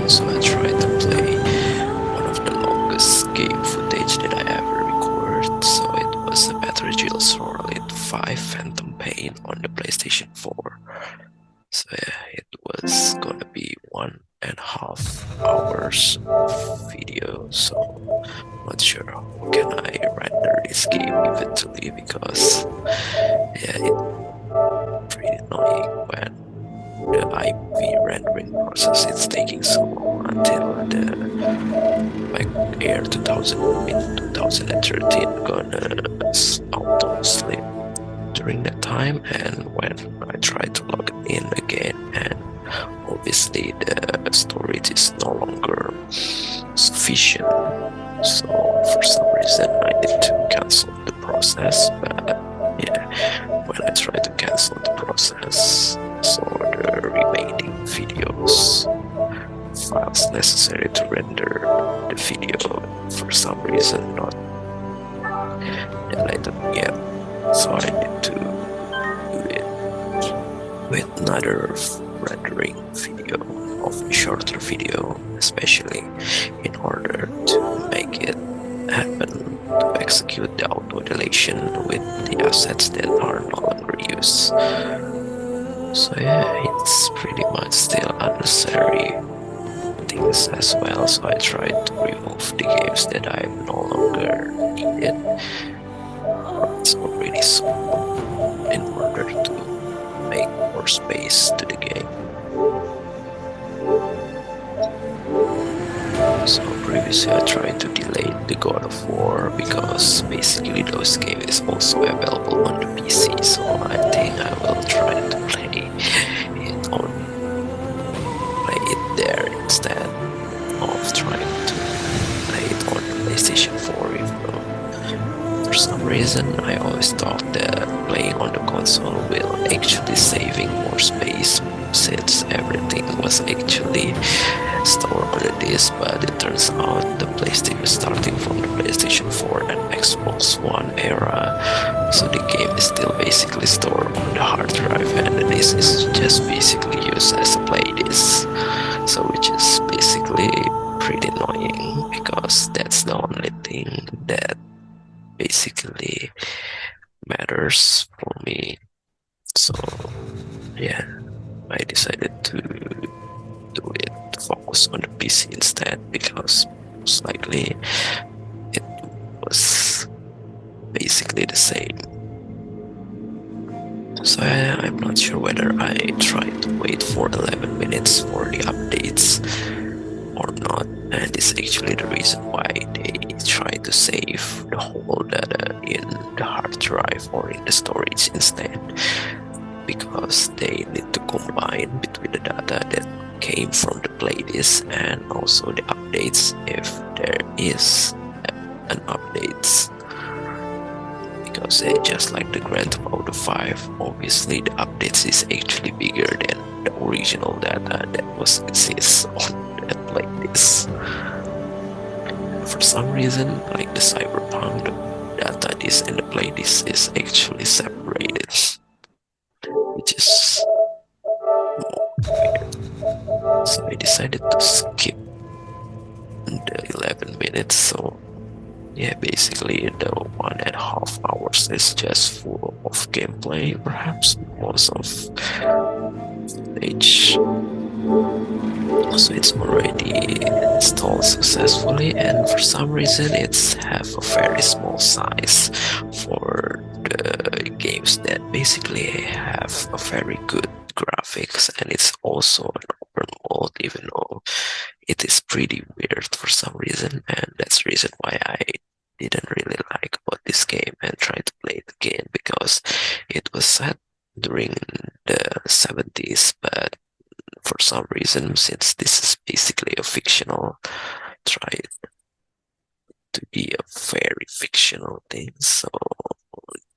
So I tried to play one of the longest game footage that I ever recorded. So it was a Battle Solid 5 Phantom Pain on the PlayStation 4. So yeah, it was gonna be 1.5 hours of video. So not sure how can I render this game eventually, because yeah, it's pretty annoying when the iMovie rendering process is taking so long until the Macbook Air 2013 gonna auto sleep during that time, and when I try to log in again, and obviously the storage is no longer sufficient. So for some reason I need to cancel the process, but yeah, when I try to cancel the process, so the remaining videos files necessary to render the video for some reason not deleted yet. So I need to do it with another rendering video of a shorter video, especially in order to make it happen to execute the auto deletion with the assets that are no longer used. So yeah, it's pretty much still unnecessary things as well. So I tried to remove the games that I no longer needed, or it's already small, in order to make more space to the game. So previously I tried to delete the God of War because basically those games is also available on the PC, so I think I will try to play it there instead of trying to play it on the PlayStation 4. Even though for some reason I always thought that playing on the console will actually saving more space, since everything was actually stored on the disc, but it turns out the PlayStation, starting from the PlayStation 4 and Xbox One era, so the game is still basically stored on the hard drive, and the disc is just basically used as a play disc. So which is basically pretty annoying, because that's the only thing that basically matters for me. So yeah, I decided to do it, to focus on the PC instead, because most likely it was basically the same. So I'm not sure whether I try to wait for 11 minutes for the updates or not, and it's actually the reason why they try to save the whole data in the hard drive or in the storage instead, because they need to combine between the data that came from the playlist and also the updates, if there is an updates. Because just like the Grand Theft Auto 5, obviously the updates is actually bigger than the original data that was exists on that playlist. For some reason, like the Cyberpunk, the data disk and the playlist is actually separated, which is weird. So I decided to skip the 11 minutes. So yeah, basically the 1.5 hours is just full of gameplay, perhaps most of stage. So it's already installed successfully, and for some reason it's have a very small size for the games that basically have a very good graphics, and it's also an open world, even though it is pretty weird for some reason, and that's the reason why I didn't really like about this game and tried to play it again, because it was set during the 70s, but for some reason, since this is basically a fictional, try it to be a very fictional thing, so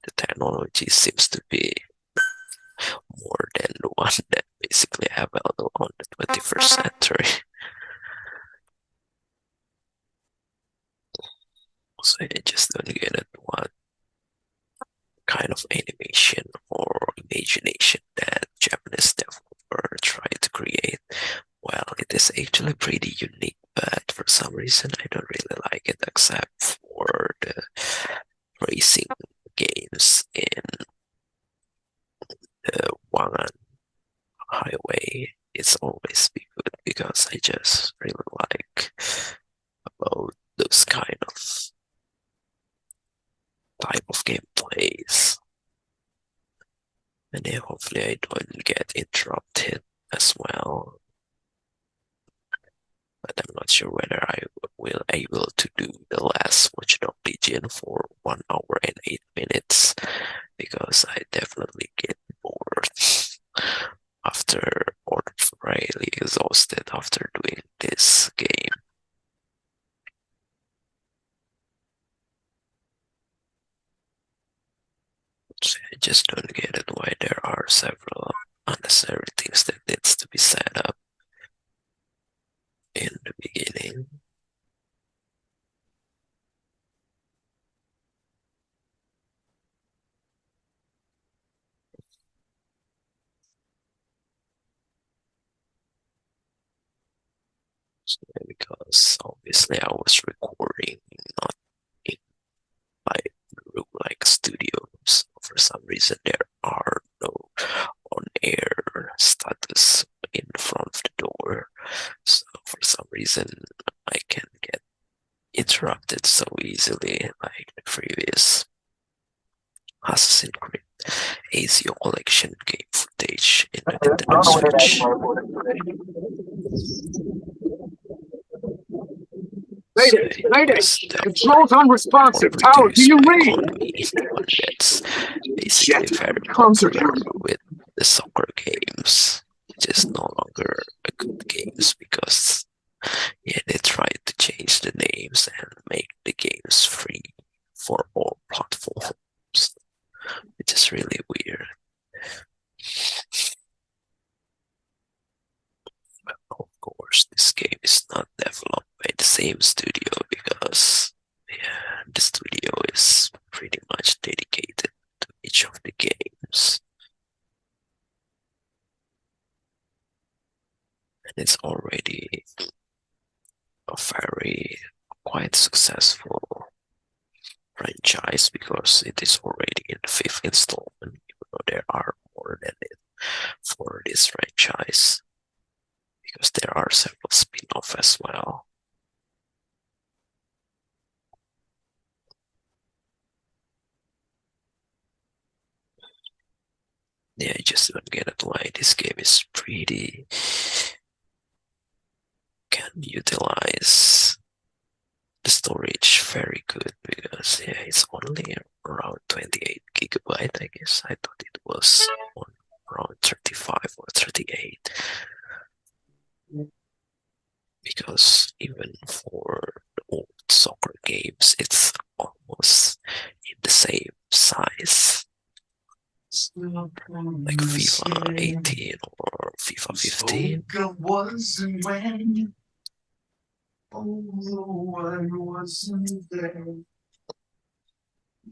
the technology seems to be more than the one that basically available on the 21st century. So I just don't get it what kind of animation or imagination that Japanese developer tried to create. Well, it is actually pretty unique, but for some reason I don't really like it, except for the racing games in the one highway. It's always be good because I just really like about those kind of type of gameplays. And then hopefully I don't get interrupted as well. But I'm not sure whether I will able to do the last Watch Dogs Legion for 1 hour and 8 minutes, because I definitely get bored after or really exhausted after doing this game. So I just don't get it why there are several unnecessary things that needs to be set up in the beginning. So because obviously I was recording not in like room like studios. For some reason there are no on-air status in front of the door. So for some reason I can get interrupted so easily, like the previous Assassin's Creed ACO collection game footage in the Nintendo Switch. Controls unresponsive. Tower, do you read? One gets basically very popular with the soccer games, which is no longer a good games because they tried to change the names and make the games free for all platforms, which is really weird. Of course, this game is not developed by the same studio because the studio is pretty much dedicated to each of the games. And it's already a very quite successful franchise because it is already in the 5th installment, even though there are more than it for this franchise, because there are several spin-offs as well. Yeah, I just don't get it why this game is pretty can utilize the storage very good, because it's only around 28 gigabyte. I guess I thought it was on around 35 or 38, because even for the old soccer games it's almost in the same size, like FIFA 18 or FIFA 15. Although I wasn't there,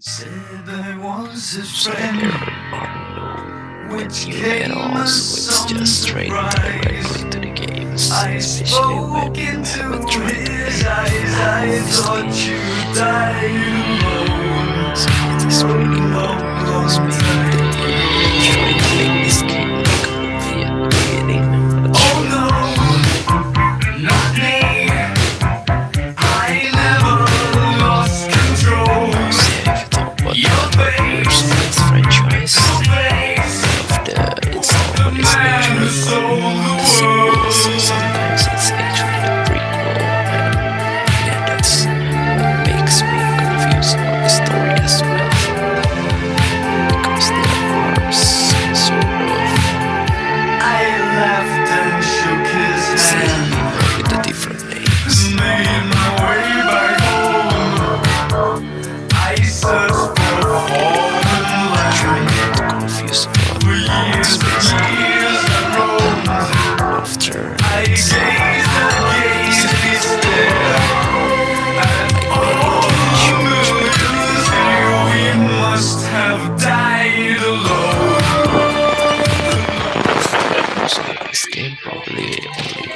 said I was his So friend. there are no new add-ons, so it's just straight directly to the games, especially when you haven't tried to play previously. So it is really odd because maybe they tried to make this game like a movie at the beginning. I'm not sure. Not me. I never lost control. So if you talk about the members of this franchise, of the installment is actually the sequels. Sometimes it's actually the prequel, and that's what makes me confused about the story as well, because there are some sort of same people with the different names. Trying not to confuse about what's basically happened after it's so this game probably only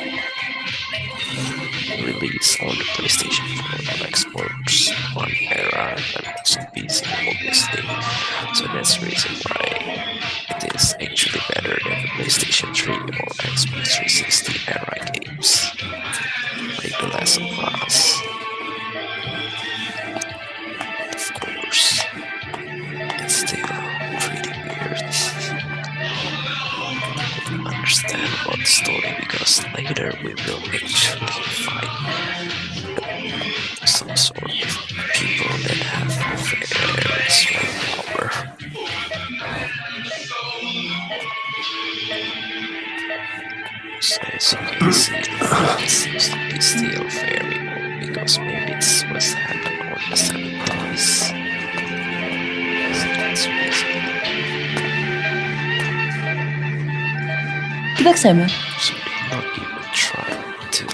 release on the PlayStation 4 or Xbox One era and also PC, obviously. So that's the reason why it is actually better than the PlayStation 3 or Xbox 360 era games, like The Last of Us. Of course, it's still pretty weird. Understand about the story because later we will actually fight some sort of people that have very strong power. So as you can see, it seems to be still very old because maybe it was happened on the 70s. So that's the reason. كده سامع. So did not even try to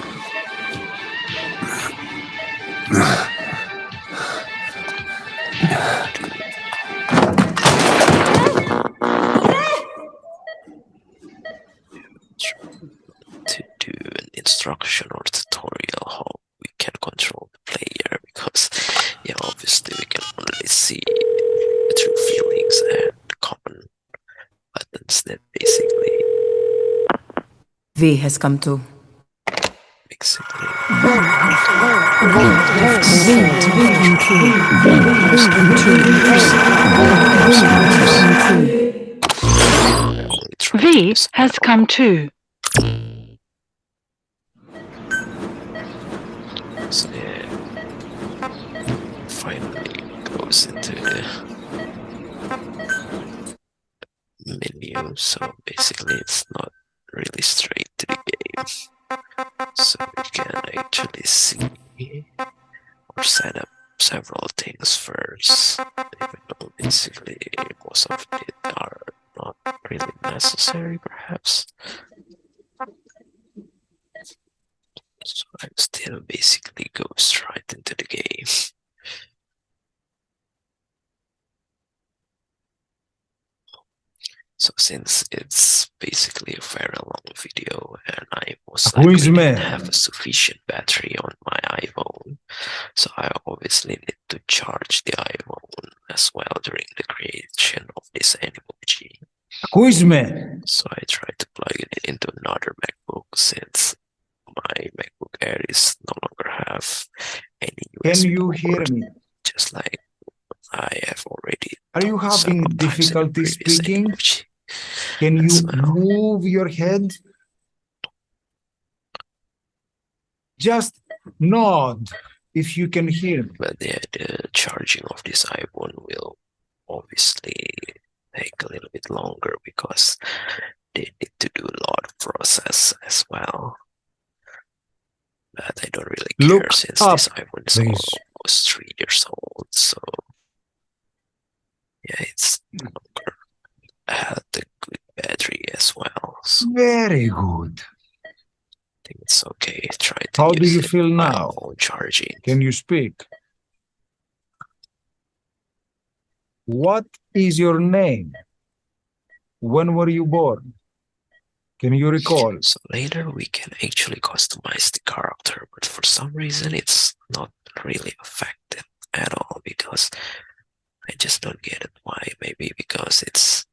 do an instruction or tutorial how we can control the player because yeah, obviously we can only see the true feelings and common buttons that basically V has come to. V has come to. So yeah, finally goes into the menu. So basically, it's not really straight to the game. So we can actually see or set up several things first, even though basically most of it are not really necessary, perhaps. So I'm still basically goes right into the game. So since it's basically a very long video and I most likely didn't have a sufficient battery on my iPhone, so I obviously need to charge the iPhone as well during the creation of this Animoji. So I tried to plug it into another MacBook since my MacBook Air is no longer have any USB Can you hear port, me? just like I have already Are you done having several times in the difficulty previous speaking? Animoji. Can you as well. move your head? Just nod if you can hear me. But yeah, the charging of this iPhone will obviously take a little bit longer because they need to do a lot of process as well. But I don't really care Look since up, this iPhone is please. almost 3 years old, so yeah, it's no longer had a good battery as well. So Very good. I think it's okay. Try to How use do you it feel my now? own charging. Can you speak? What is your name? When were you born? Can you recall? So later we can actually customize the character, but for some reason it's not really affected at all because I just don't get it why. Maybe because it's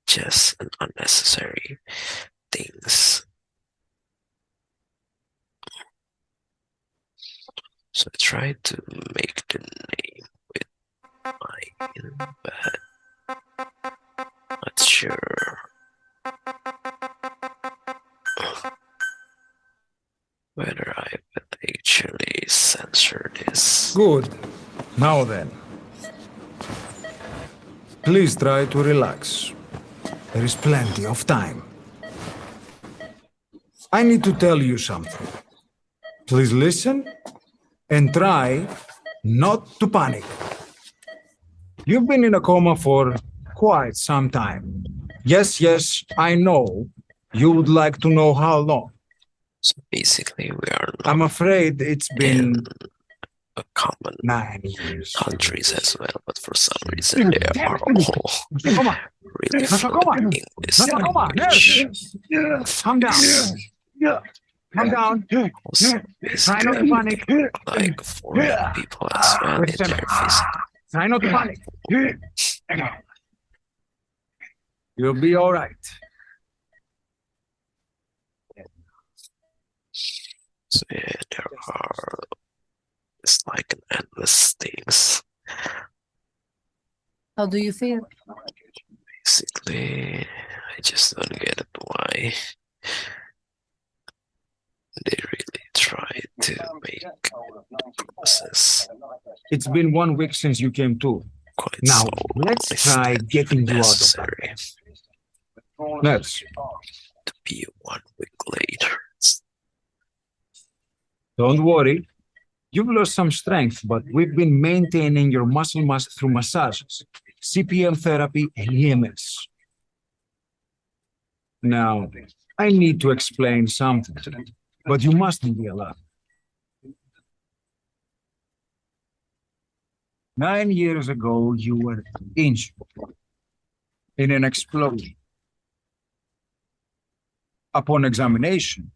just an unnecessary things. So I tried to make the name with mine, but not sure whether I would actually censor this. Good. Now then. Please try to relax. There is plenty of time. I need to tell you something. Please listen and try not to panic. You've been in a coma for quite some time. Yes, I know. You would like to know how long. So basically we are not I'm afraid it's been in a common 9 years. countries as well, but for some reason they are all really fluent in English language. Calm down. Calm down. Also, Try not to basically, panic. like foreign people as well in Listen. their physical. Try not to panic. You'll be all right. So yeah, there are it's like an endless things. How do you feel? Basically, I just don't get it why they really try to make the process It's been 1 week since you came to. quite Now, so let's long try instead getting you out of necessary that. Let's. to be 1 week later. Don't worry. You've lost some strength, but we've been maintaining your muscle mass through massages, CPM therapy, and EMS. Now, I need to explain something to you, but you mustn't be alarmed. 9 years ago, you were injured in an explosion. Upon examination,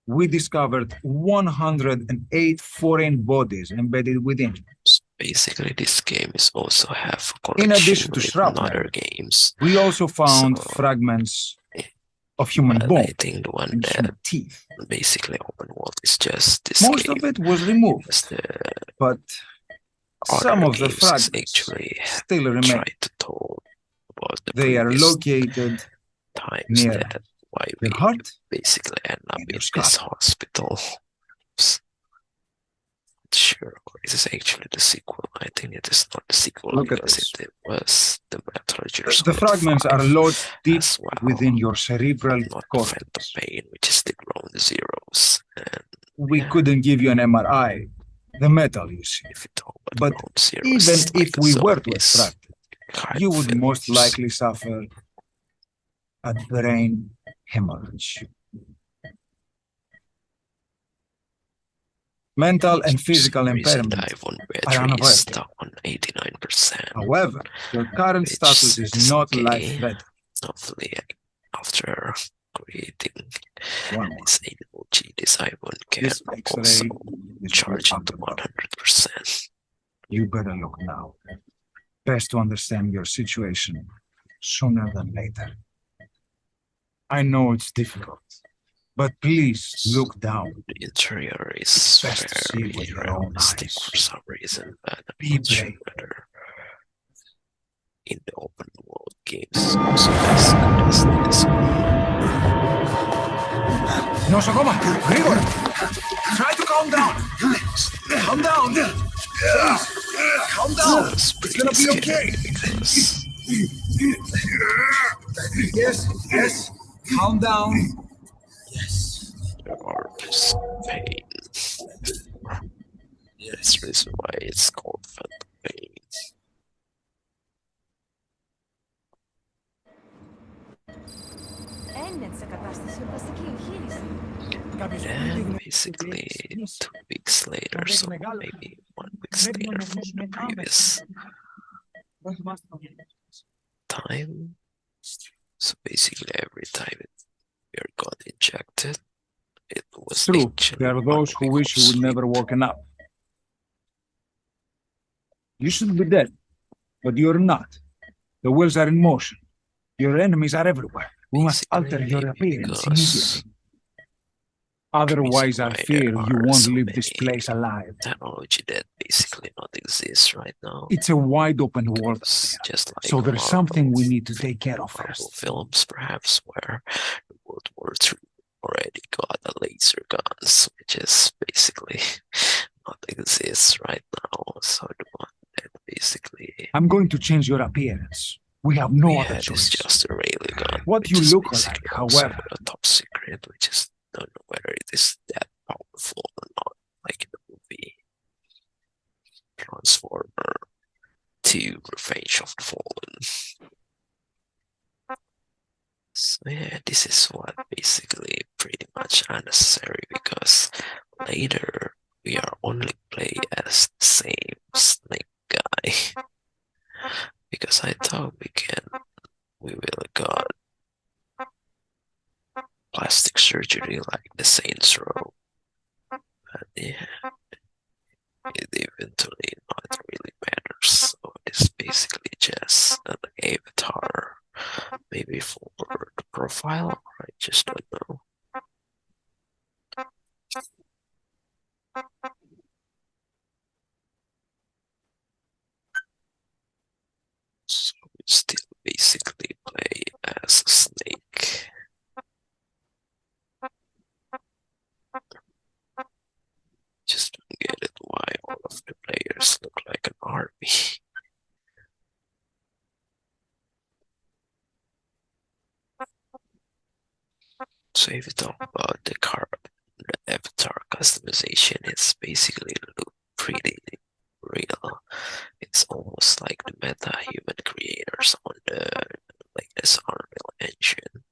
we discovered 108 foreign bodies embedded within. So basically, this game is also have a In connection addition to with shrapnel, other games. we also found So, fragments of human But bone I think the one and that human teeth. basically open world is just this Most game. of it was removed, Because the but some other of the games fragments actually still remain. try to tell about the They are previous located times near that why we your heart basically end up and in your this skull. hospital. Sure, or is this actually the sequel? I think it is not the sequel Look at because this. it was the Metallurgist. The fragments are lodged deep as well, within your cerebral not the Phantom cortex. Pain, which is the ground zeros. And We couldn't give you an MRI, the metal you see. if you talk about But ground zeros, even it's like if a we were to zombies extract it, kind you of would most films. likely suffer a brain hemorrhage. Mental and physical Recent impairment iPhone are battery is unavoidable. stuck on 89%. However, your current Which status is is not okay. life-threatening. Hopefully, after creating One more. this Animoji, this iPhone can This also X-ray is charge what it to I'm about. 100%. You better look now. Best to understand your situation sooner than later. I know it's difficult, but please look down. The interior is It's best to see very with your own realistic eyes. for some reason, but I'm Be not sure brave. whether in the open world games is also as good as this one. Nosogoma, Grigor, try to calm down. Calm down. Please, calm down. It's It's pretty gonna be scary okay. because Yes, yes. Calm down. there are this pain. That's the reason why it's called Phantom Pain. Έννετσα κατάσταση ως βασική εγχείρηση. And basically 2 weeks later, so maybe 1 week later from the previous time. So basically every time we got injected, it was True, actually there are those who 1 week wish of you would sleep. never woken up. You should be dead, but you're not. The wheels are in motion. Your enemies are everywhere. We must alter Basically, your maybe appearance because immediately. Otherwise, I why fear there you are won't so leave this many place alive. technology that basically not exists right now. It's a wide open world, It's just like so there's something we Marvel- need to take care of Marvel first. films, perhaps, where the World War II already got the laser guns, which is basically not exists right now. So the one that basically I'm going to change your appearance. We have no we other had is choice. just a railgun. What which you is look basically like, also however, a top secret, which is don't know whether it is that powerful or not, like in the movie Transformer 2 Revenge of the Fallen. So yeah, this is what basically pretty much unnecessary because later we are only play as the same snake guy. Because I thought we will got plastic surgery like the Saints Row. But yeah, it eventually not really matters. So it's basically just an avatar, maybe for the profile, or I just don't know. So we still basically play as a snake. Just don't get it why all of the players look like an army. So if you talk about the avatar customization, it's basically look pretty real. It's almost like the meta human creators on the latest Unreal Engine.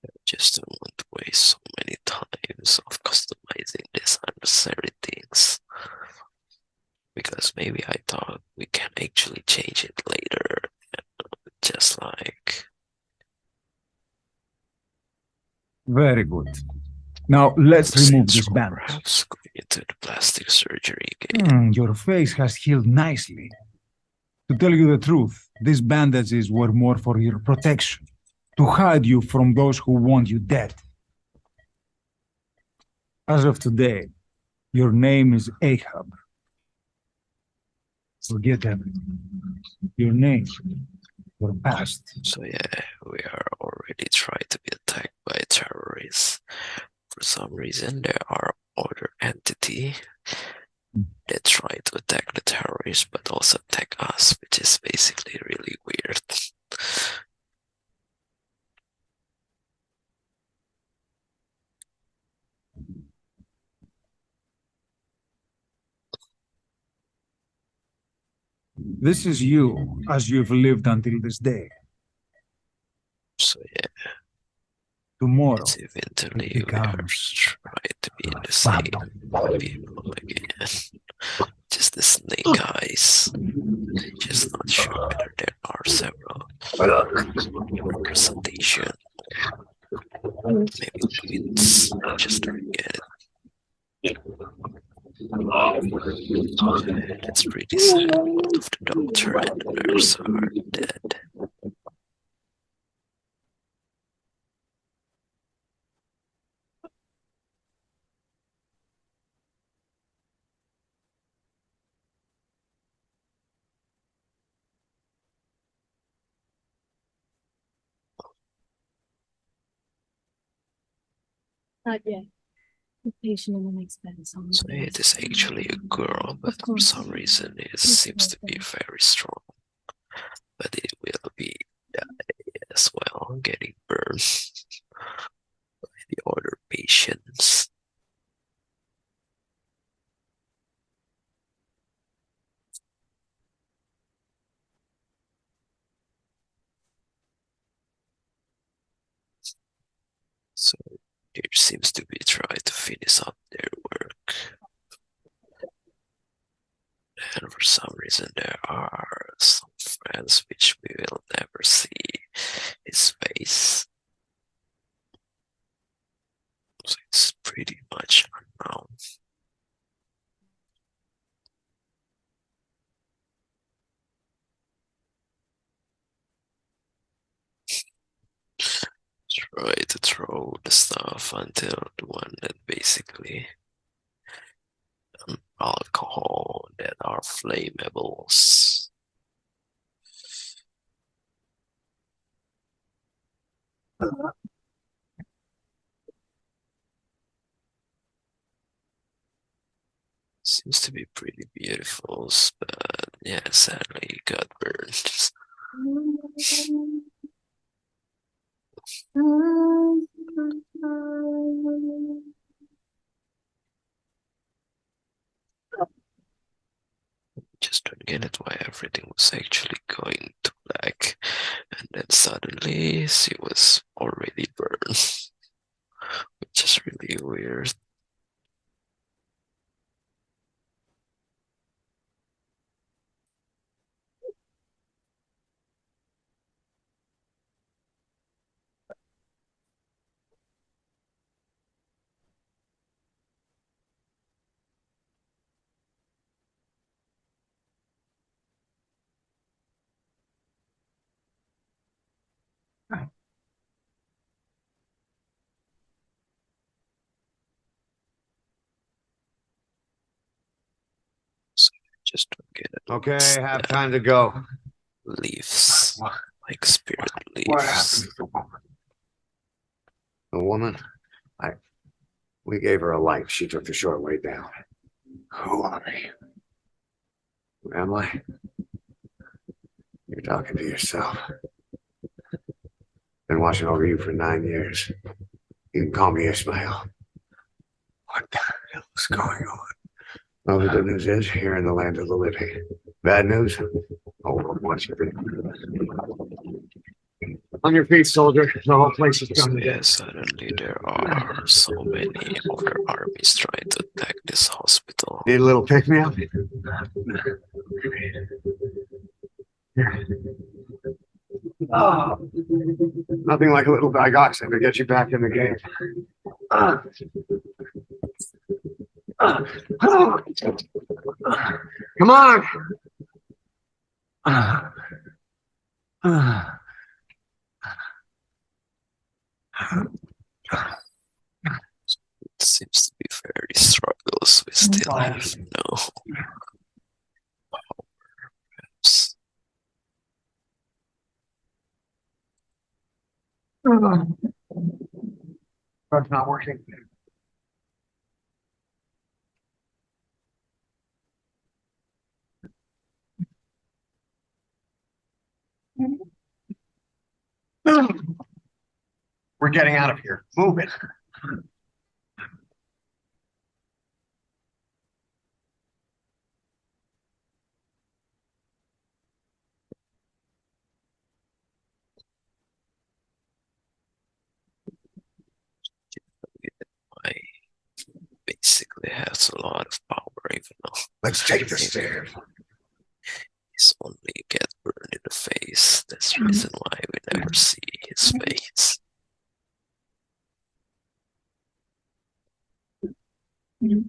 I just don't want to waste so many times of customizing these unnecessary things. Because maybe I thought we can actually change it later, just like Very good. Now let's remove Saints this Row, bandage. perhaps going into the plastic surgery again. Your face has healed nicely. To tell you the truth, these bandages were more for your protection, to hide you from those who want you dead. As of today, your name is Ahab. Forget everything. Your name, your past. So yeah, we are already trying to be attacked by terrorists. For some reason, there are other entity that try to attack the terrorists, but also attack us, which is basically really weird. This is you, as you've lived until this day. So yeah, Tomorrow, it's eventually it we are becomes trying to be your the same battle. people again. Just the snake eyes. Just not sure whether there are several representation. Maybe twins. I just don't get it. That's pretty sad. Both of the doctor and the nurse are dead. Not yet. The patient in the next bed is on So the it is actually a girl, but for course. some reason it seems to be very strong. But it will be as well, getting burned by the other patients. So there seems to be trying to finish up their work. And for some reason there are some friends which we will never see his face. So it's pretty much unknown. Try to throw the stuff until the one that basically alcohol that are flammables. Seems to be pretty beautiful, but yeah, sadly it got burned. don't get it why everything was actually going to black, and then suddenly she was already burned, which is really weird. So I just don't get it. Okay, It's have the time to go. leaves, like spirit What happened? leaves. The woman? We gave her a light. She took the short way down. Who are you? Who am I? You're talking to yourself. Been watching over you for 9 years. You can call me Ismail. What the hell is going on? Well, the good news is you're in the land of the living. Bad news? Oh, what's your thing? On your feet, soldier. The whole place is So coming yeah, down. suddenly there are so many other armies trying to attack this hospital. Need a little pick me up? Oh, nothing like a little digoxin to get you back in the game. Come on! It seems to be very struggles. We still have no hopes. Drug's not working. We're getting out of here. Move it. I basically has a lot of power, even though Let's take the stairs. he's only get burned in the face. That's the reason why we never see his face. We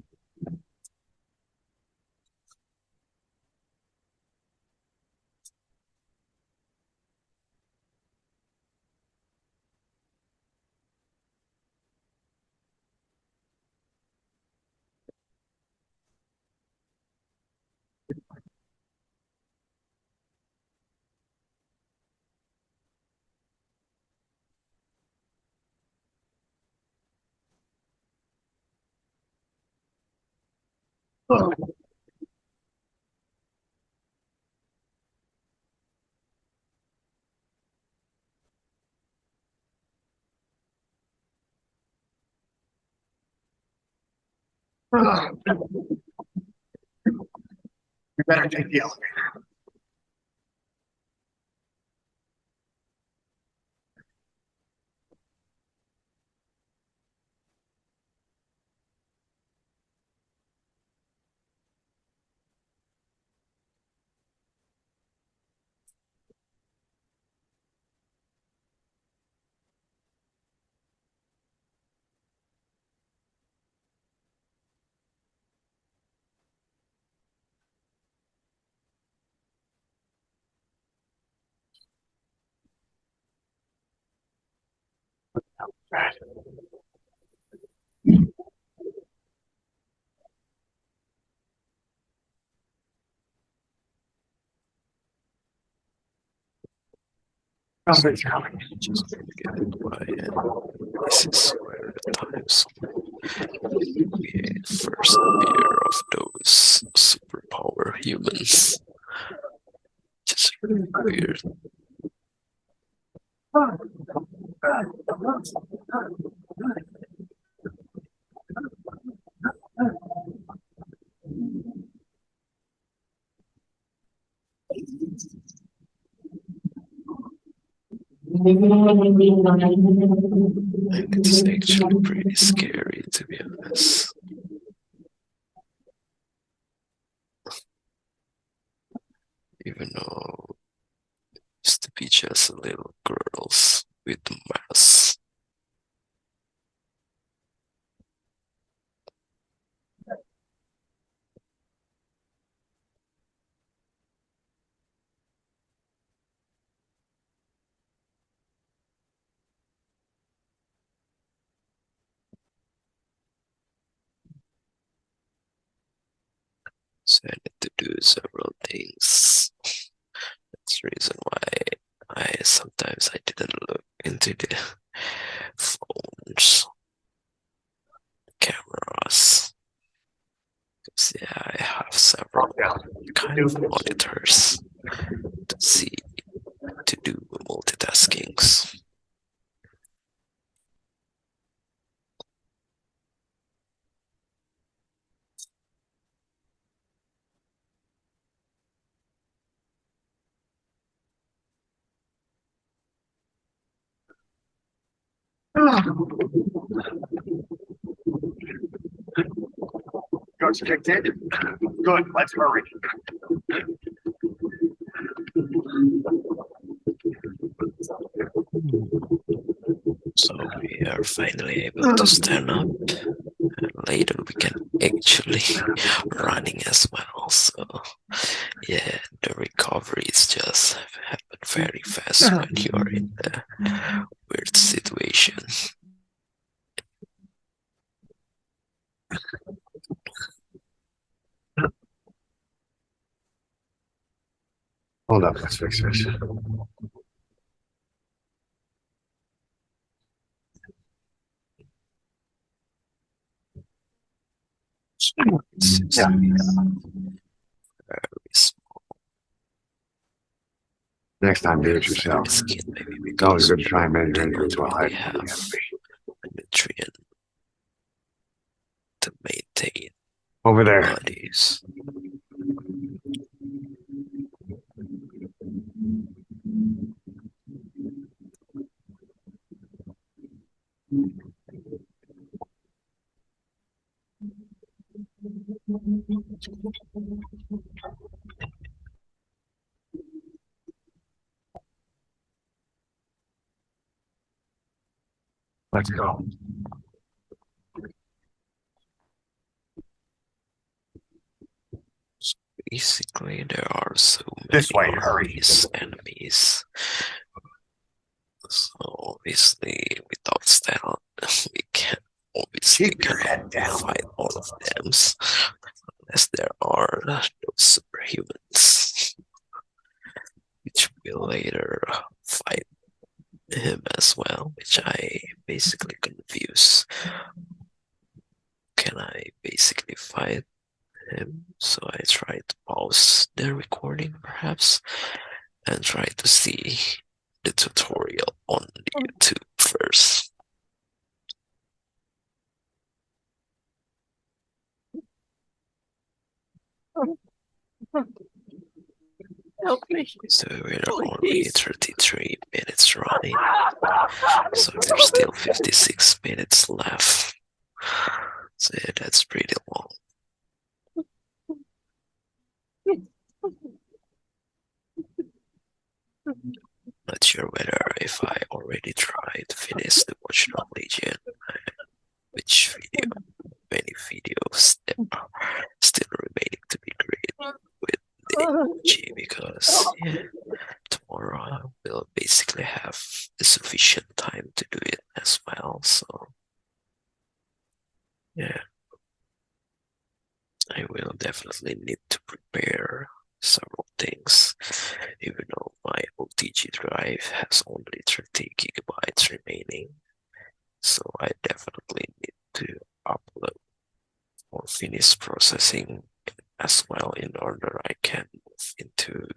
better take the elevator. Something's coming. Just don't get it why. And this is where the times we first appear of those superpower humans. Just really weird. And it's actually pretty scary, to be honest. Even though it used to be just little girls with masks. So I need to do several things. That's the reason why I didn't look into the phones, cameras. Because yeah, I have several kind of monitors to see to do multitaskings. Guns kicked in. Good, let's hurry. So we are finally able to stand up. And later we can actually running as well. So yeah, the recovery is just happen very fast when you are in a weird situation. Hold up, let's fix this. It's Yeah. very small Next time, do it yourself. skin, maybe It's always because good we to try and measure don't injuries while really hiding have from the a nutrient to maintain Over there. bodies. Let's go. Basically, there are so This many way, of hurry. these enemies. So obviously, without stealth, we can obviously Keep your head down. fight all of them, unless there are those superhumans, which will later fight him as well, which I basically confuse. Can I basically fight him? So I try to pause the recording perhaps and try to see the tutorial on YouTube first. Help me. So we're already 33 minutes running. So there's still 56 minutes left. So yeah, that's pretty long. Not sure whether if I already tried to finish the Watchdog Legion, which video, many videos that are still remaining to be created with the Animoji, because yeah, tomorrow I will basically have sufficient time to do it as well. So yeah, I will definitely need to prepare several things, even though my OTG drive has only 30 gigabytes remaining. So I definitely need to upload or finish processing as well in order I can move into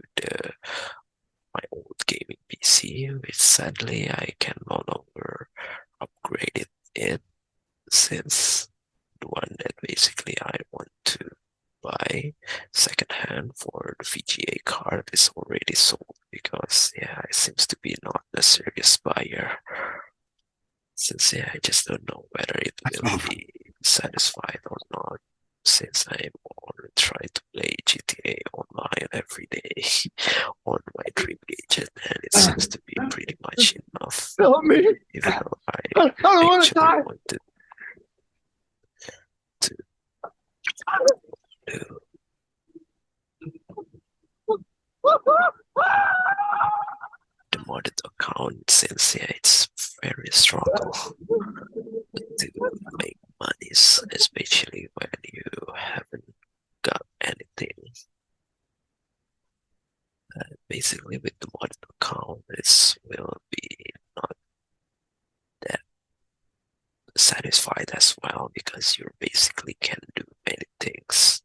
my old gaming PC, which sadly I can no longer upgrade it since the one that basically I want to buy secondhand for the VGA card is already sold because yeah, it seems to be not a serious buyer. Since yeah, I just don't know whether it will be satisfied or not. Since I'm only trying to play GTA online every day on my dream gadget, and it seems to be pretty much enough. Help me! Even though I I don't want to actually die! wanted to do the modded account, since yeah, it's very struggle to make monies, especially when you haven't got anything. Basically, with the modded account, it will be not that satisfied as well because you basically can do many things.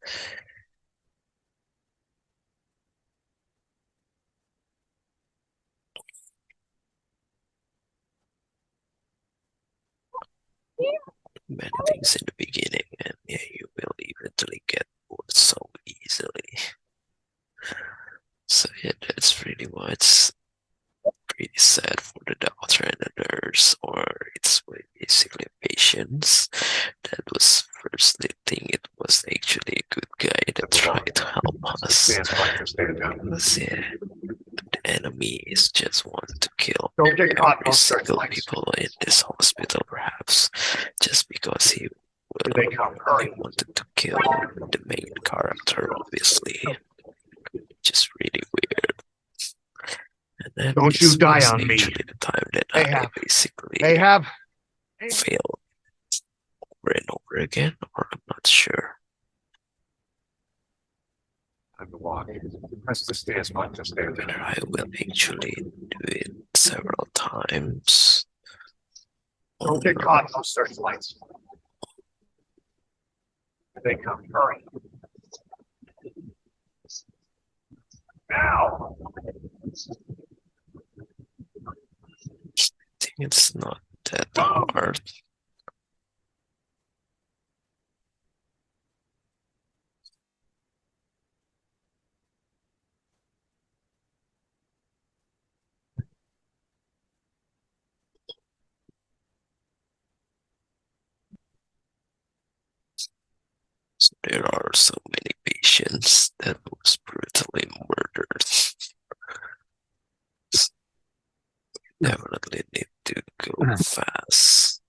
Many things in the beginning, and yeah, you will eventually get bored so easily. So yeah, that's really what's pretty sad for the doctor and the nurse, or it's basically patients that was firstly think it was actually a good guy that tried to help us. Because yeah, the enemy is just want to kill Don't get caught, every don't start single fights. people in this hospital, perhaps just because he Here they come. Hurry. wanted to kill the main character, obviously. Just really weird. And then Don't you this die was on me. actually the time that They I have- basically They have. failed over and over again, or I'm not sure. I'm walking. Press the stairs button to stand Whether there. I will actually do it several times. or Don't get not. caught. Don't start lights. Here they come. Hurry. Now. I think it's not that hard. So there are so many patients that was brutally murdered. So definitely need to go fast.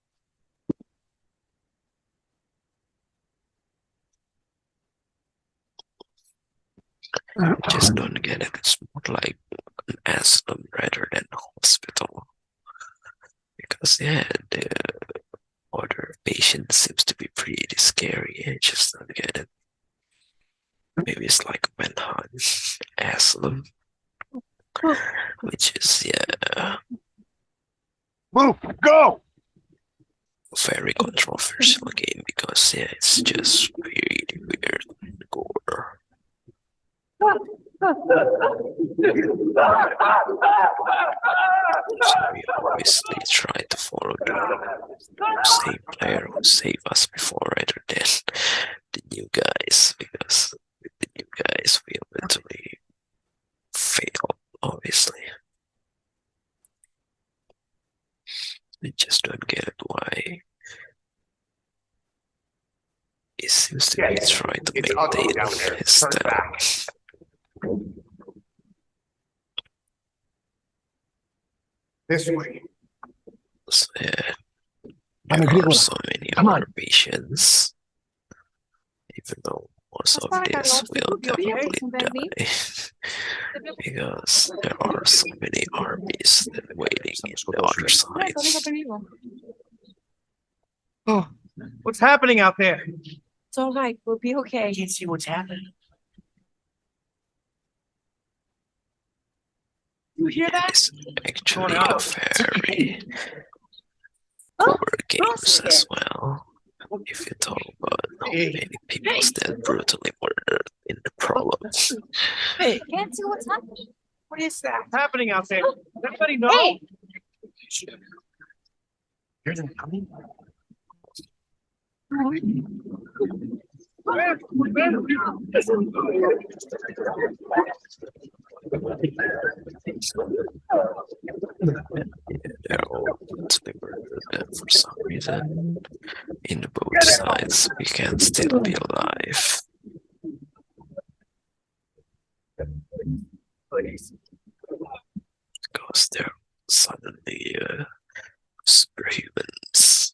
Just don't get it. It's more like an asylum rather than a hospital. Because yeah, the other patient seems to be pretty scary. I just don't get it. Maybe it's like Manhunt Asylum, which is yeah, Move. Go. very controversial game because yeah, it's just really weird and gore. So we obviously try to follow the same player who saved us before rather than the new guys, because with the new guys we eventually fail, obviously. I just don't get it why it seems to be trying to It's ugly maintain down there. his Turn style. back. This way. So, yeah, there are so many other patients, even though most of this will definitely die because there are so many armies that waiting in the other side. Oh, what's happening out there? It's all right. We'll be okay. I can't see what's happening. You hear that? It's actually Oh, no. a very poor games as well. If you talk about how many people that brutally murdered in the prologue. Hey, Can't see what's happening. what is that happening out there? Does anybody know? Hey! Hear them coming? They're all delivered, and for some reason, in both sides, we can still be alive. Because they're suddenly superhumans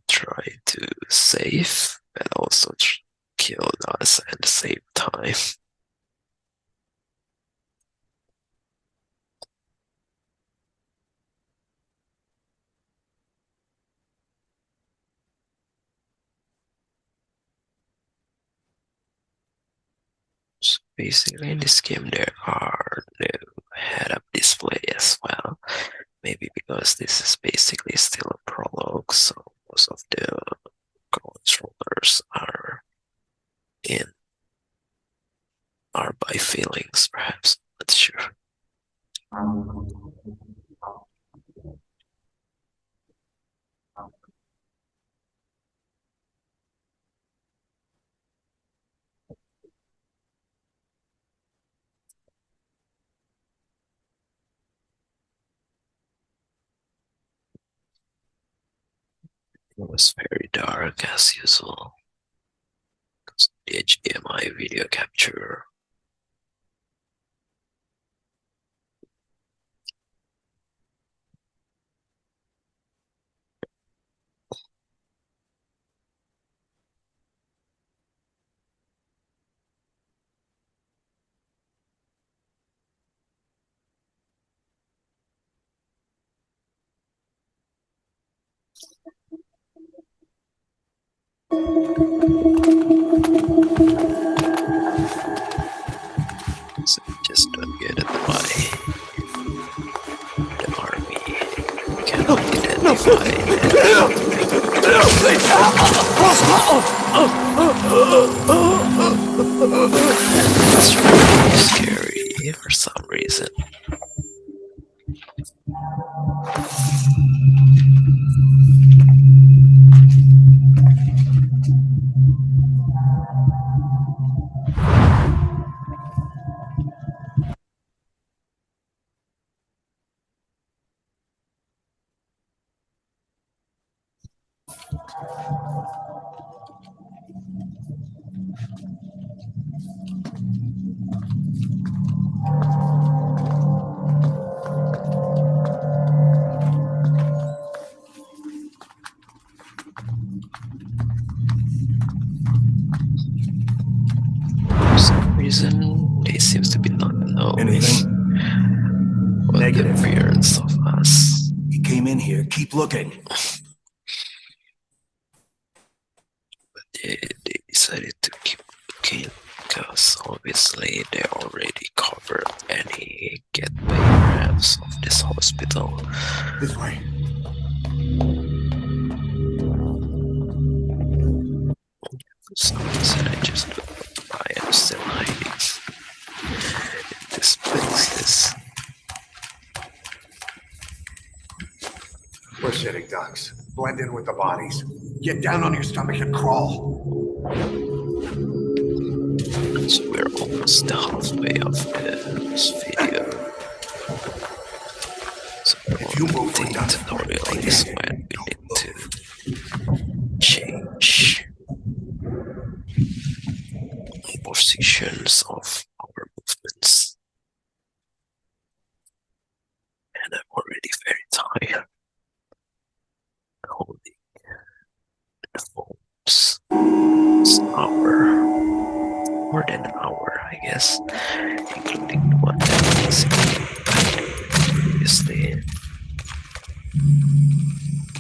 try to save and also kill us at the same time. So basically in this game there are no head-up display as well. Maybe because this is basically still a prologue, so most of the controllers are by feelings, perhaps. Not sure. It was very dark as usual. Because the HDMI video capture. So just don't get it by the army. We cannot identify It's really scary for some reason. For some reason, they seems to be not knowing what Negative. the appearance of us. He came in here. Keep looking. But they decided to keep looking because obviously they already covered any gateway ramps of this hospital. This way. For some reason, I just don't know why I'm still hiding in this place. We're sitting ducks. Blend in with the bodies. Get down on your stomach and crawl. So we're almost halfway of this video. So If you move, the we're done. tutorial is when we need to change positions of our movements. And I'm already very tired. Holding the phones. It's an hour. More than an hour, I guess. Including the one that was previously.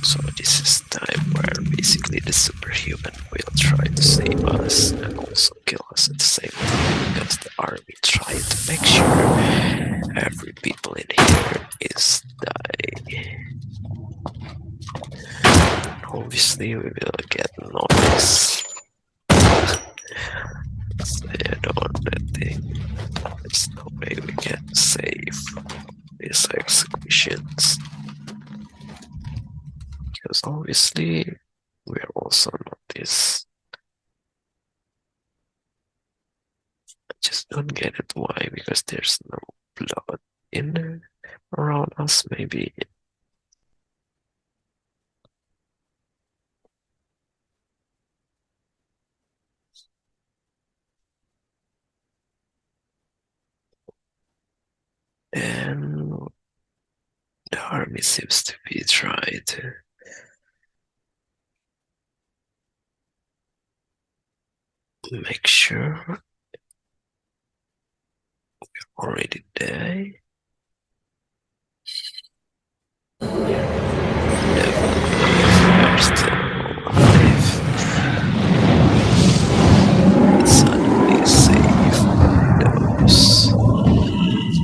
So this is time where basically the superhuman will try to save us and also kill us at the same time because the army tried to make sure every people in here is dying. Obviously we will get noticed. Instead on that thing, there's no way we can save these executions. Because obviously we're also not this I just don't get it why, because there's no blood in around us, maybe. And the army seems to be trying to make sure we're already there. Definitely, we're still alive. It's suddenly safe those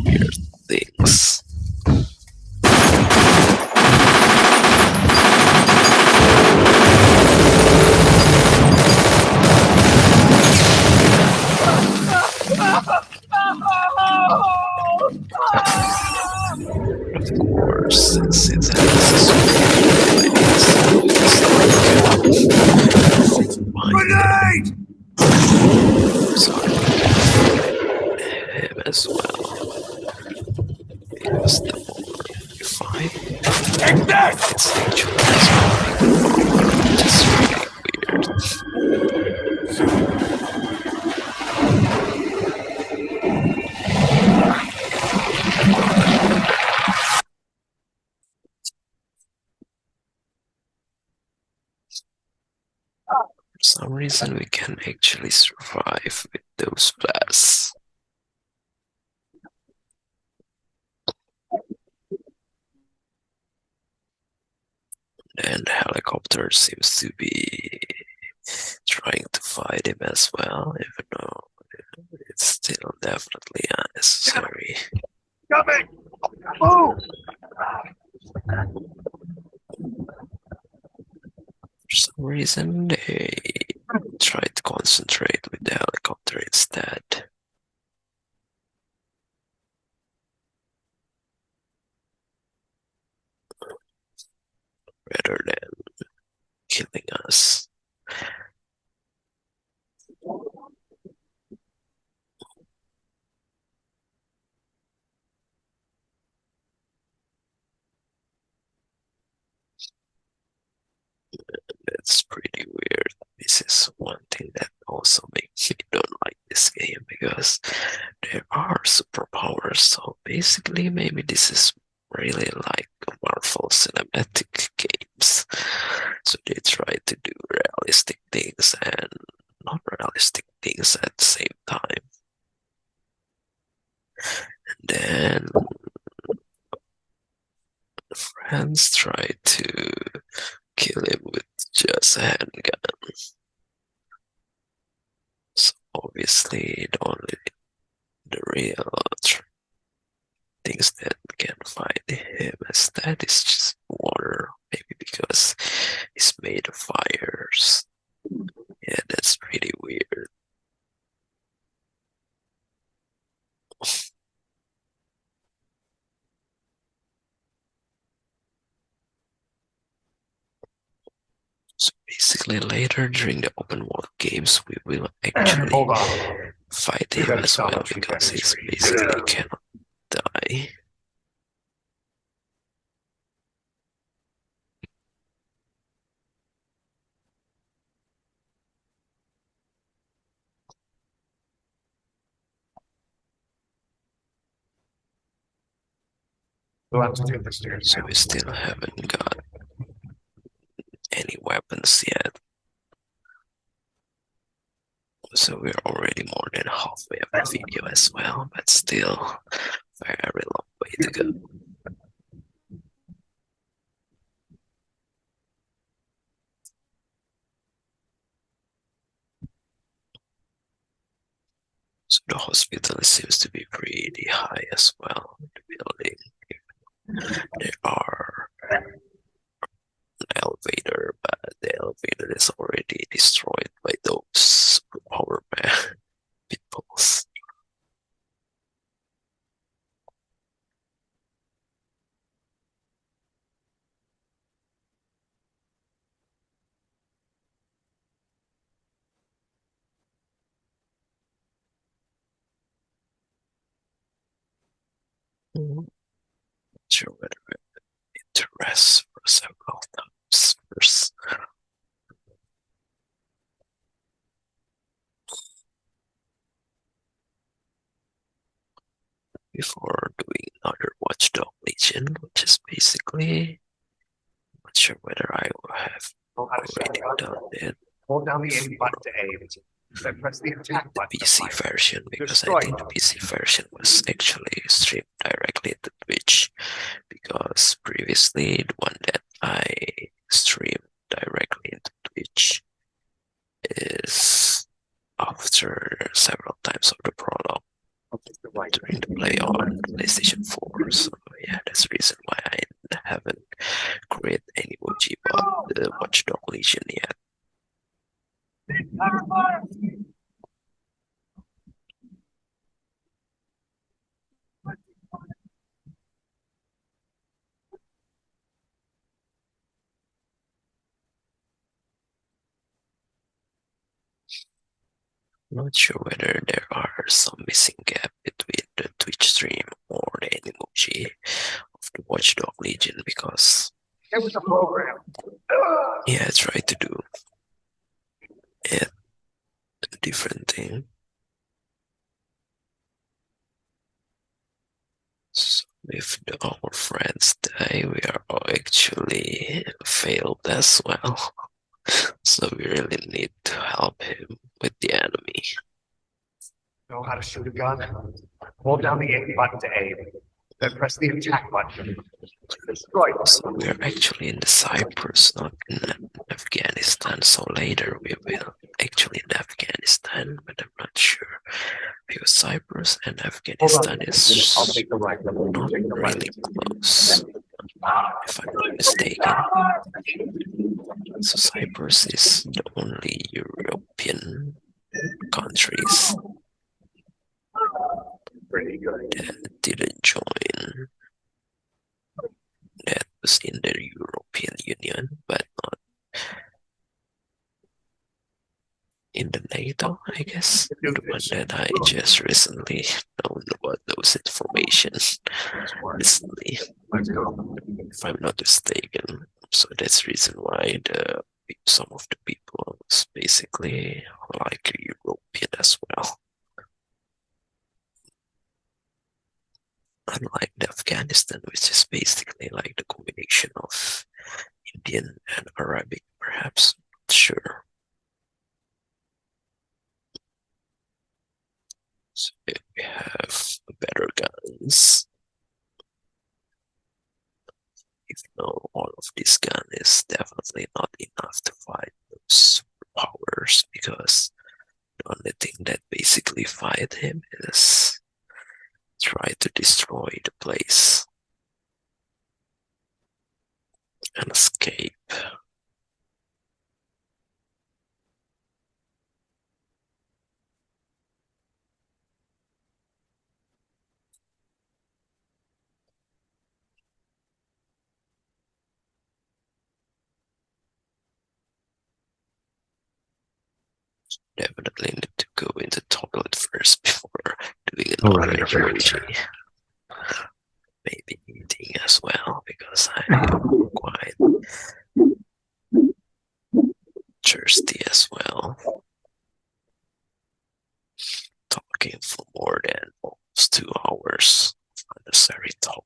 weird things. Of course, since it has a Grenade! so I can him as well. Because the more you fight, Take that! it's actually exploding power, which is really weird. For some reason, we can actually survive with those blasts. And the helicopter seems to be trying to fight him as well, even though it's still definitely unnecessary. Coming! Move! For some reason, they try to concentrate with the helicopter instead. Rather than killing us. That's pretty weird. This is one thing that also makes me don't like this game, because there are superpowers. So basically, maybe this is really like Marvel cinematic games. So they try to do realistic things and not realistic things at the same time. And then friends try to kill him with just a handgun. So obviously the real things that can fight him as that is just water, maybe because he's made of fires. Yeah, that's pretty weird. So basically later during the open world games we will actually Hold on. fight We him gotta as stop well, those because he's chemistry. basically cannot die. We'll have to take the stairs. So we still haven't got any weapons yet. So we're already more than halfway of the video as well, but still very long way to go. So the hospital seems to be pretty high as well in the building. There are an elevator, but the elevator is already destroyed by those power peoples. sure whether I need to rest for several times first. Before doing another Watchdog Legion, which is basically not sure whether I have Know how to shoot already a gun? done it. Hold down the A button to aim. Then press the attack button to PC fire. version, because I Destroy think the PC version was actually streamed directly to Twitch, because previously the one that I streamed directly into Twitch is after several times of the prologue I'll take the right. during the play on PlayStation 4. So yeah, that's the reason why I haven't created Animoji about the Watchdog Legion yet. Not sure whether there are some missing gap between the Twitch stream or the Animoji of the Watchdog Legion, because It was a program. yeah, I tried to do it a different thing. So with our friends die, we are all actually failed as well. So we really need to help him with the enemy. Know how to shoot a gun? Hold down the A button to aim. Then press the attack button. Destroy. So we're actually in the Cyprus, not in Afghanistan. So later we will actually in Afghanistan, but I'm not sure, because Cyprus and Afghanistan is I'll take the right. not really close, if I'm not mistaken. So Cyprus is the only European countries Pretty good. that didn't join, that was in the European Union, but not in the NATO, I guess. The one that I just recently known about those information recently, Let's go. if I'm not mistaken. So that's the reason why some of the people was basically like European as well. Unlike the Afghanistan, which is basically like the combination of Indian and Arabic, perhaps. Not sure. So if we have better guns, even though all of this gun is definitely not enough to fight those superpowers, because the only thing that basically fight him is try to destroy the place and escape. Definitely need to go into toilet first before doing another emoji. Maybe eating as well, because I'm quite thirsty as well. Talking for more than almost 2 hours of unnecessary talk.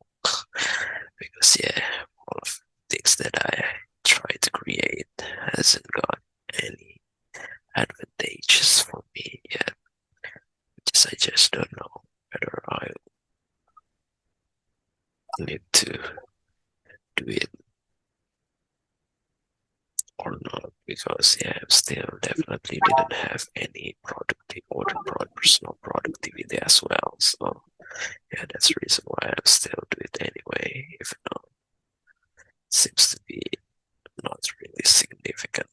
Because yeah, all of the things that I try to create hasn't got any advantages for me yet. I just don't know whether I need to do it or not, because yeah, I'm still definitely didn't have any productivity or personal productivity as well. So yeah, that's the reason why I'm still do it anyway, even though it seems to be not really significant.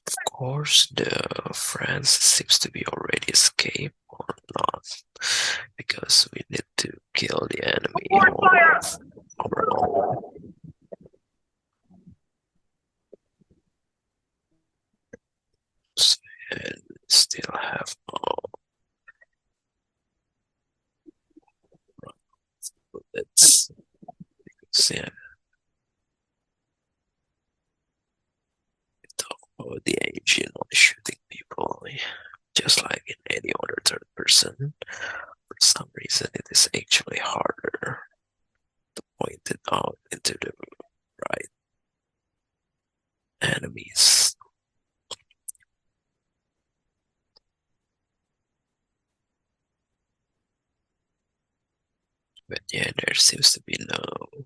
Of course, the France seems to be already escaped or not, because we need to kill the enemy of our own. And still have yeah. Talk about the engine on shooting people, just like in any other third person. For some reason, it is actually harder to point it out into the right enemies. But yeah, there seems to be no.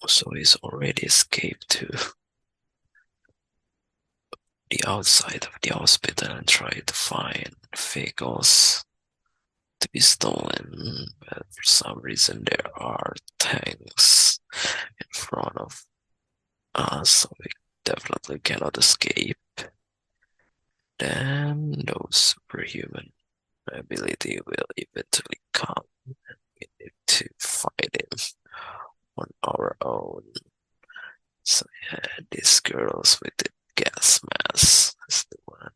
So he's already escaped to the outside of the hospital and tried to find vehicles to be stolen. But for some reason, there are tanks in front of us, so we definitely cannot escape. Then no superhuman ability will eventually come, and we need to fight him on our own. So yeah, these girls with the gas mask is the one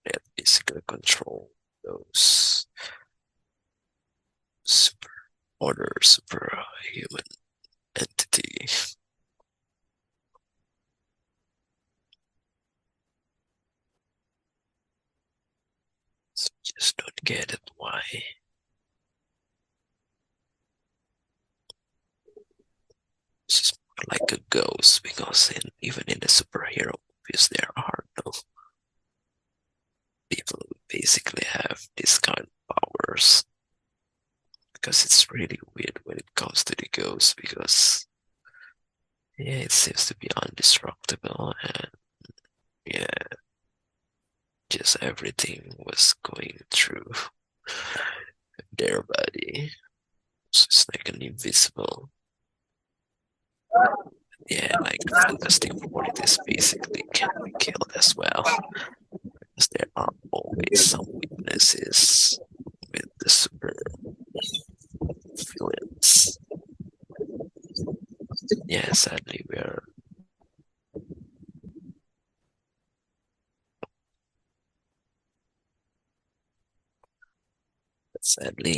that basically control those superhuman entity. So just don't get it why. It's just more like a ghost because even in the superhero movies there are no people who basically have this kind of powers. Because it's really weird when it comes to the ghost because yeah, it seems to be indestructible and yeah, just everything was going through their body. So it's like an invisible. Yeah, like the Fantastic Four, it is basically can be killed as well. Because there are always some weaknesses with the super villains. Yeah, sadly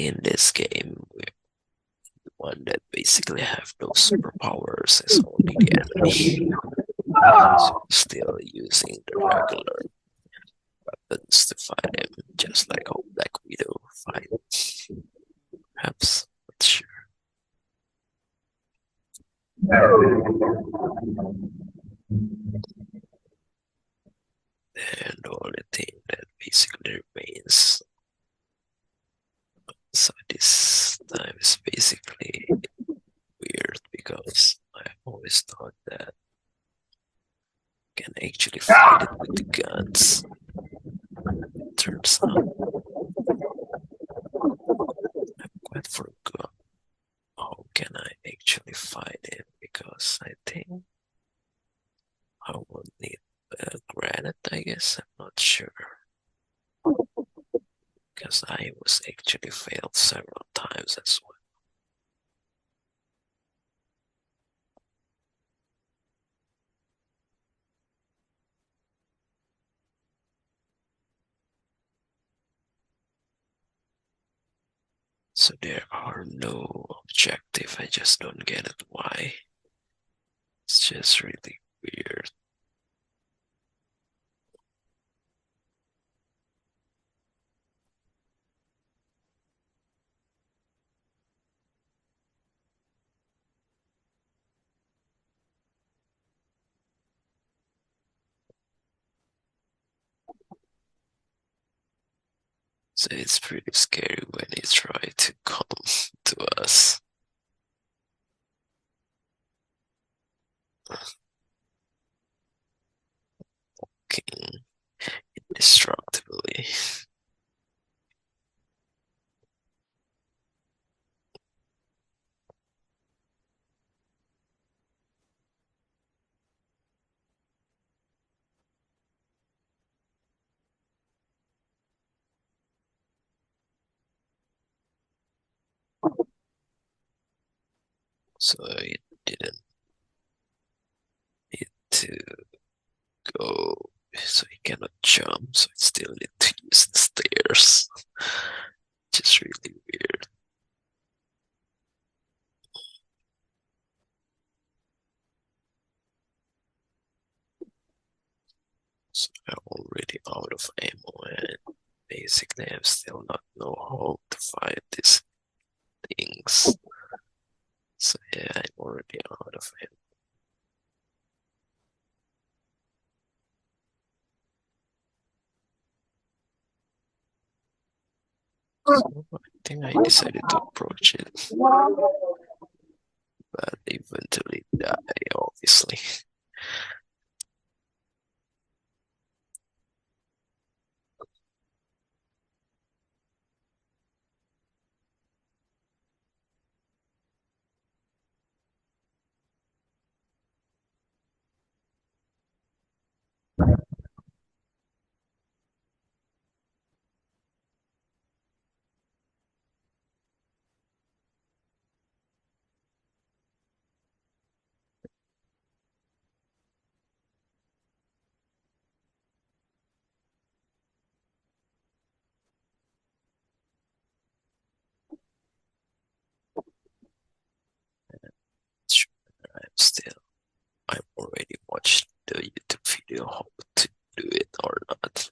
in this game we're the one that basically have no superpowers is only the enemy. So still using the regular weapons to fight him, just like how Black Widow fights. Perhaps, not sure. And the only thing that basically remains so this time is basically weird because I always thought that you can actually fight it with the guns. Turns out I quite forgot how can I actually fight it because I think I will need a granite, I guess. I'm not sure. Because I was actually failed several times as well. So there are no objective, I just don't get it why. It's just really weird. So it's pretty scary when they try to come to us. Walking indestructibly. So it didn't need to go, so he cannot jump, so it still need to use the stairs. Just really weird. of ammo, and basically I still not know how to fight these things. So yeah, I'm already out of ammo. So I think I decided to approach it, but eventually die, obviously. Sure, I've already watched the YouTube video how to do it or not.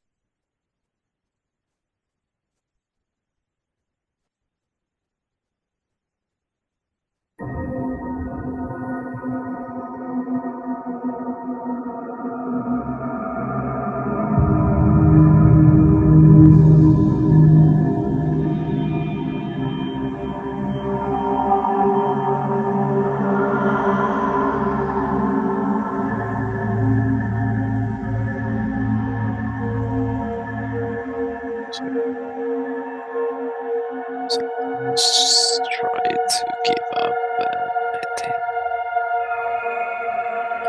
So let's try to give up, but I think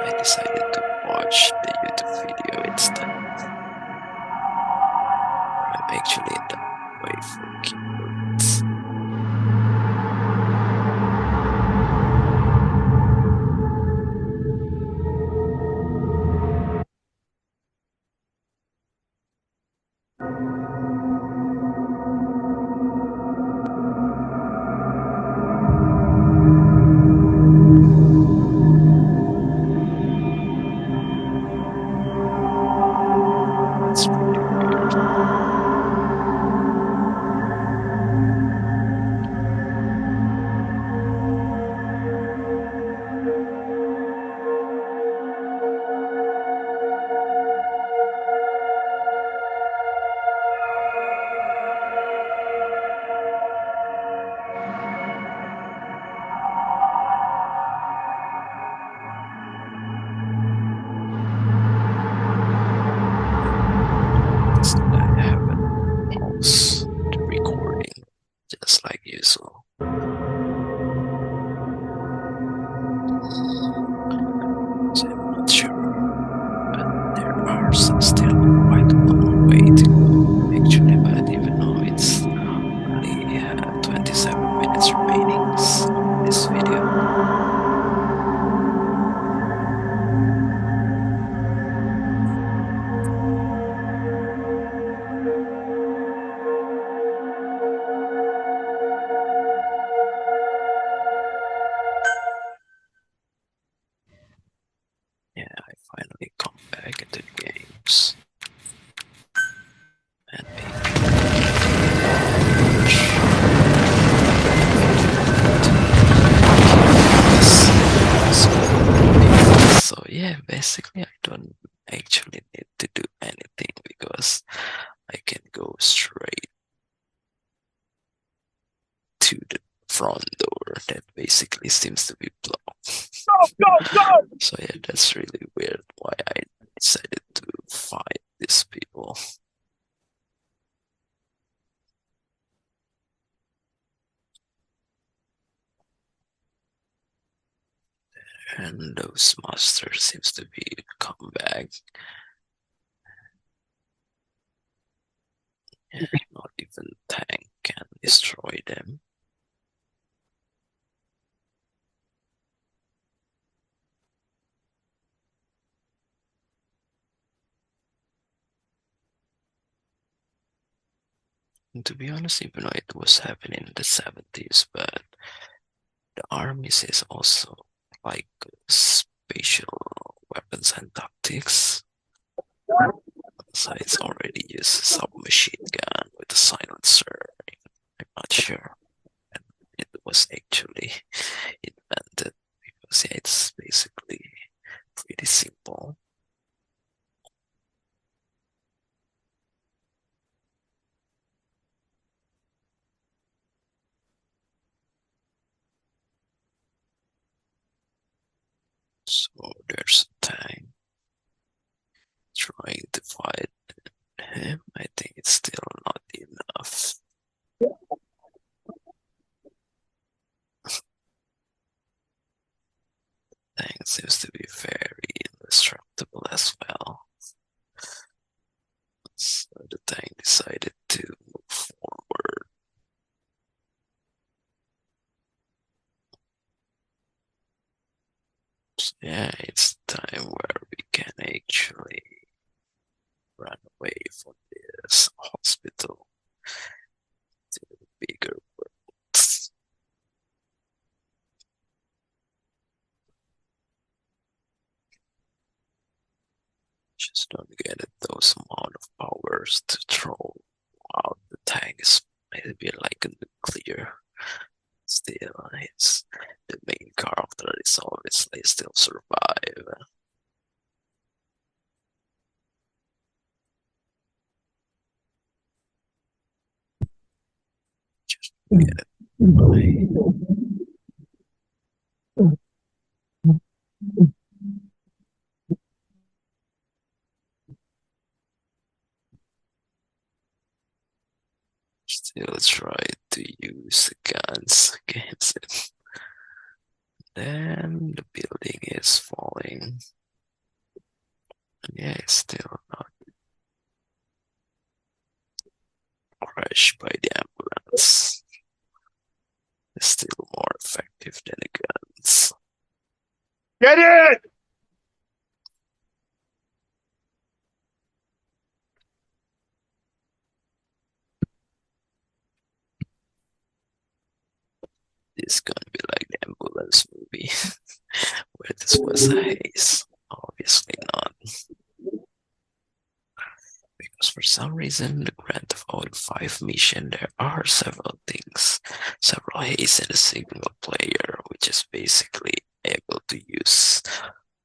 I decided to watch the YouTube video instead. I'm actually in the way for keywords. It's pretty weird. It's that I haven't paused the recording just like usual. So I'm not sure, but there are still quite a long way to go actually, but even though it's only 27 minutes remaining of this video. Yeah, I finally come back into the games. And so yeah, basically I don't actually need to do anything because I can go straight to the front door that basically seems to be blocked. So yeah, that's really weird why I decided to fight these people. And those monsters seems to be come back. And not even tank can destroy them. And to be honest, even though it was happening in the 70s, but the armies is also like special weapons and tactics. So it's already used a submachine gun with a silencer. I'm not sure. And it was actually invented because yeah, it's basically pretty simple. So there's a tank trying to fight him. I think it's still not enough. Tank seems to be very indestructible as well. So the tank decided to move forward. So yeah, it's time where we can actually run away from this hospital to the bigger world. Just don't get it, those amount of powers to throw out the tank is maybe like a nuclear. Still, it's the main character is obviously still survive. Just get it. Still try to use the guns against it. Then the building is falling. And yeah, it's still not crushed by the ambulance. It's still more effective than the guns. Get in! This is gonna be like the ambulance movie where this was a haze. Obviously not. Because for some reason, the Grand Theft Auto 5 mission, there are several things, several haze in a single player, which is basically able to use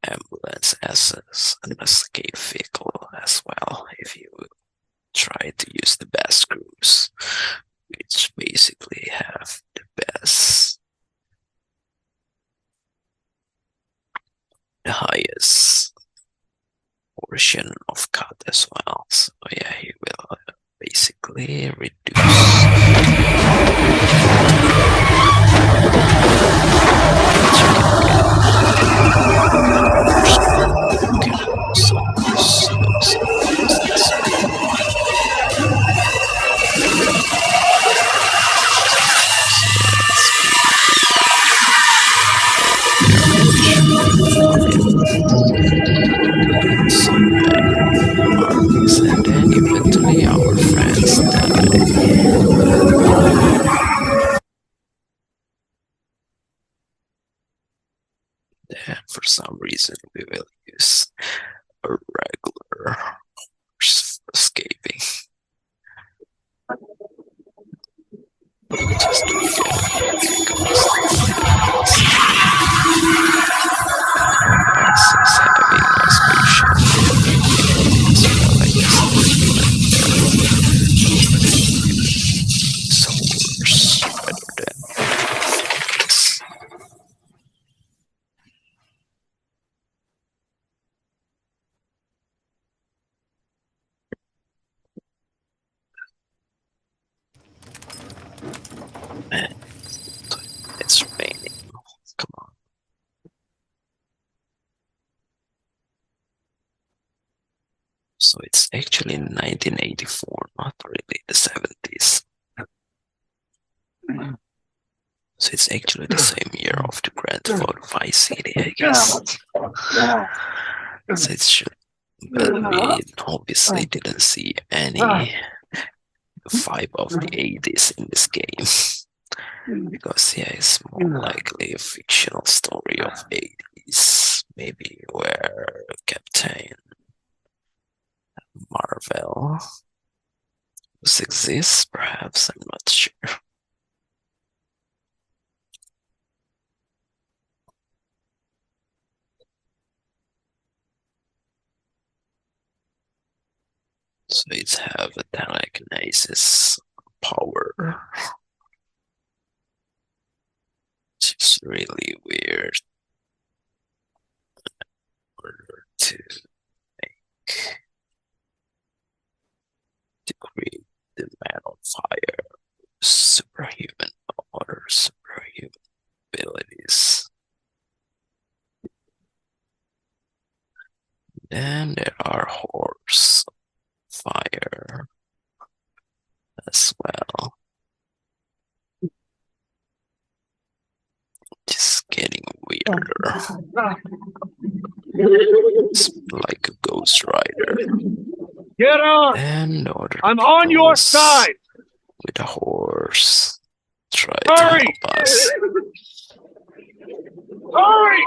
ambulance as an escape vehicle as well if you try to use the best crews, which basically have the best, the highest portion of cut as well. So yeah, he will basically reduce and then eventually our friends die. Then for some reason we will use a regular horse for escaping. Just to get because us is having a spaceship. So I guess it's worse rather than this. And it's raining. Come on. So it's actually 1984, not really the 70s. So it's actually the same year of the Grand Theft Auto Vice City, I guess. So it should, but we obviously didn't see any vibe of the 80s in this game. Because yeah, it's more likely a fictional story of 80s, maybe where Captain Marvel. This exists, perhaps, I'm not sure. So it's have a telekinesis power. Which is really weird. Order to make to create the man on fire, superhuman or superhuman abilities. Then there are horse fire as well. Just getting weirder. It's like a ghost rider. Get on! And other I'm on your peoples side! with a horse try Hurry! to help us. Hurry!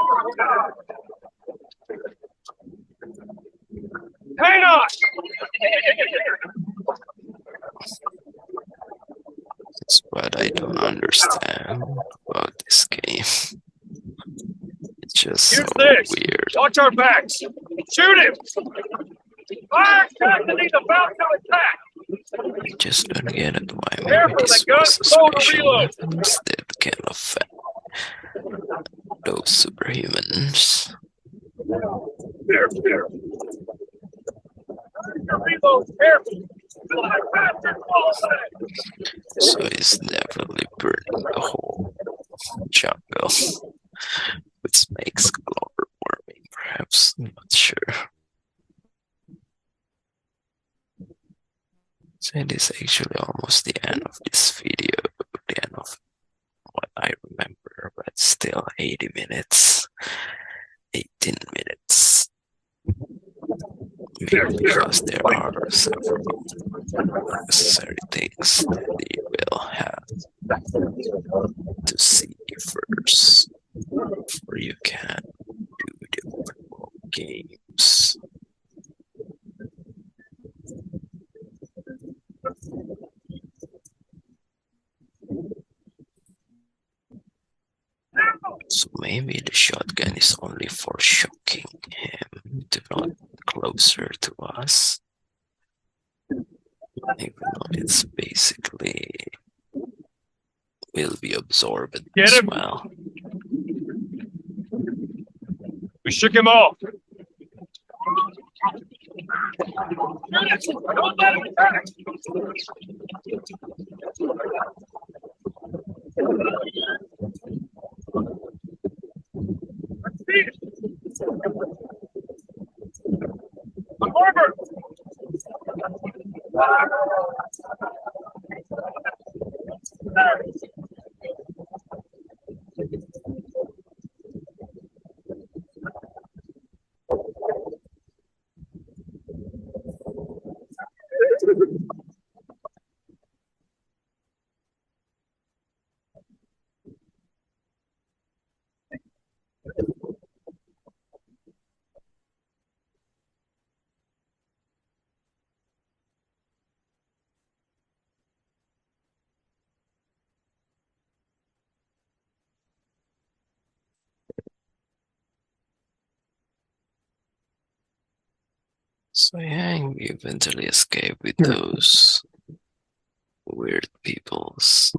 Hang on! That's what I don't understand about this game. It's just so Here's this! weird. Watch our backs! Shoot him! Fire captain, he's about to attack! I just don't get it why maybe Careful, this the gun was a slow to special reload. weapons that can affect those superhumans. There. Reload, careful! That bastard falls back! So it's definitely burning the whole jungle, which makes global warming, perhaps. I'm not sure. So it is actually almost the end of this video, the end of what I remember, but still 80 minutes, 18 minutes. Maybe because there are several unnecessary things that you will have to see first before you can do the open world games. So maybe the shotgun is only for shocking him to not closer to us. Even though it's basically will be absorbed Get as him. well. We shook him off! Don't let him attack! The harbor! So yeah, you eventually escape with those weird peoples.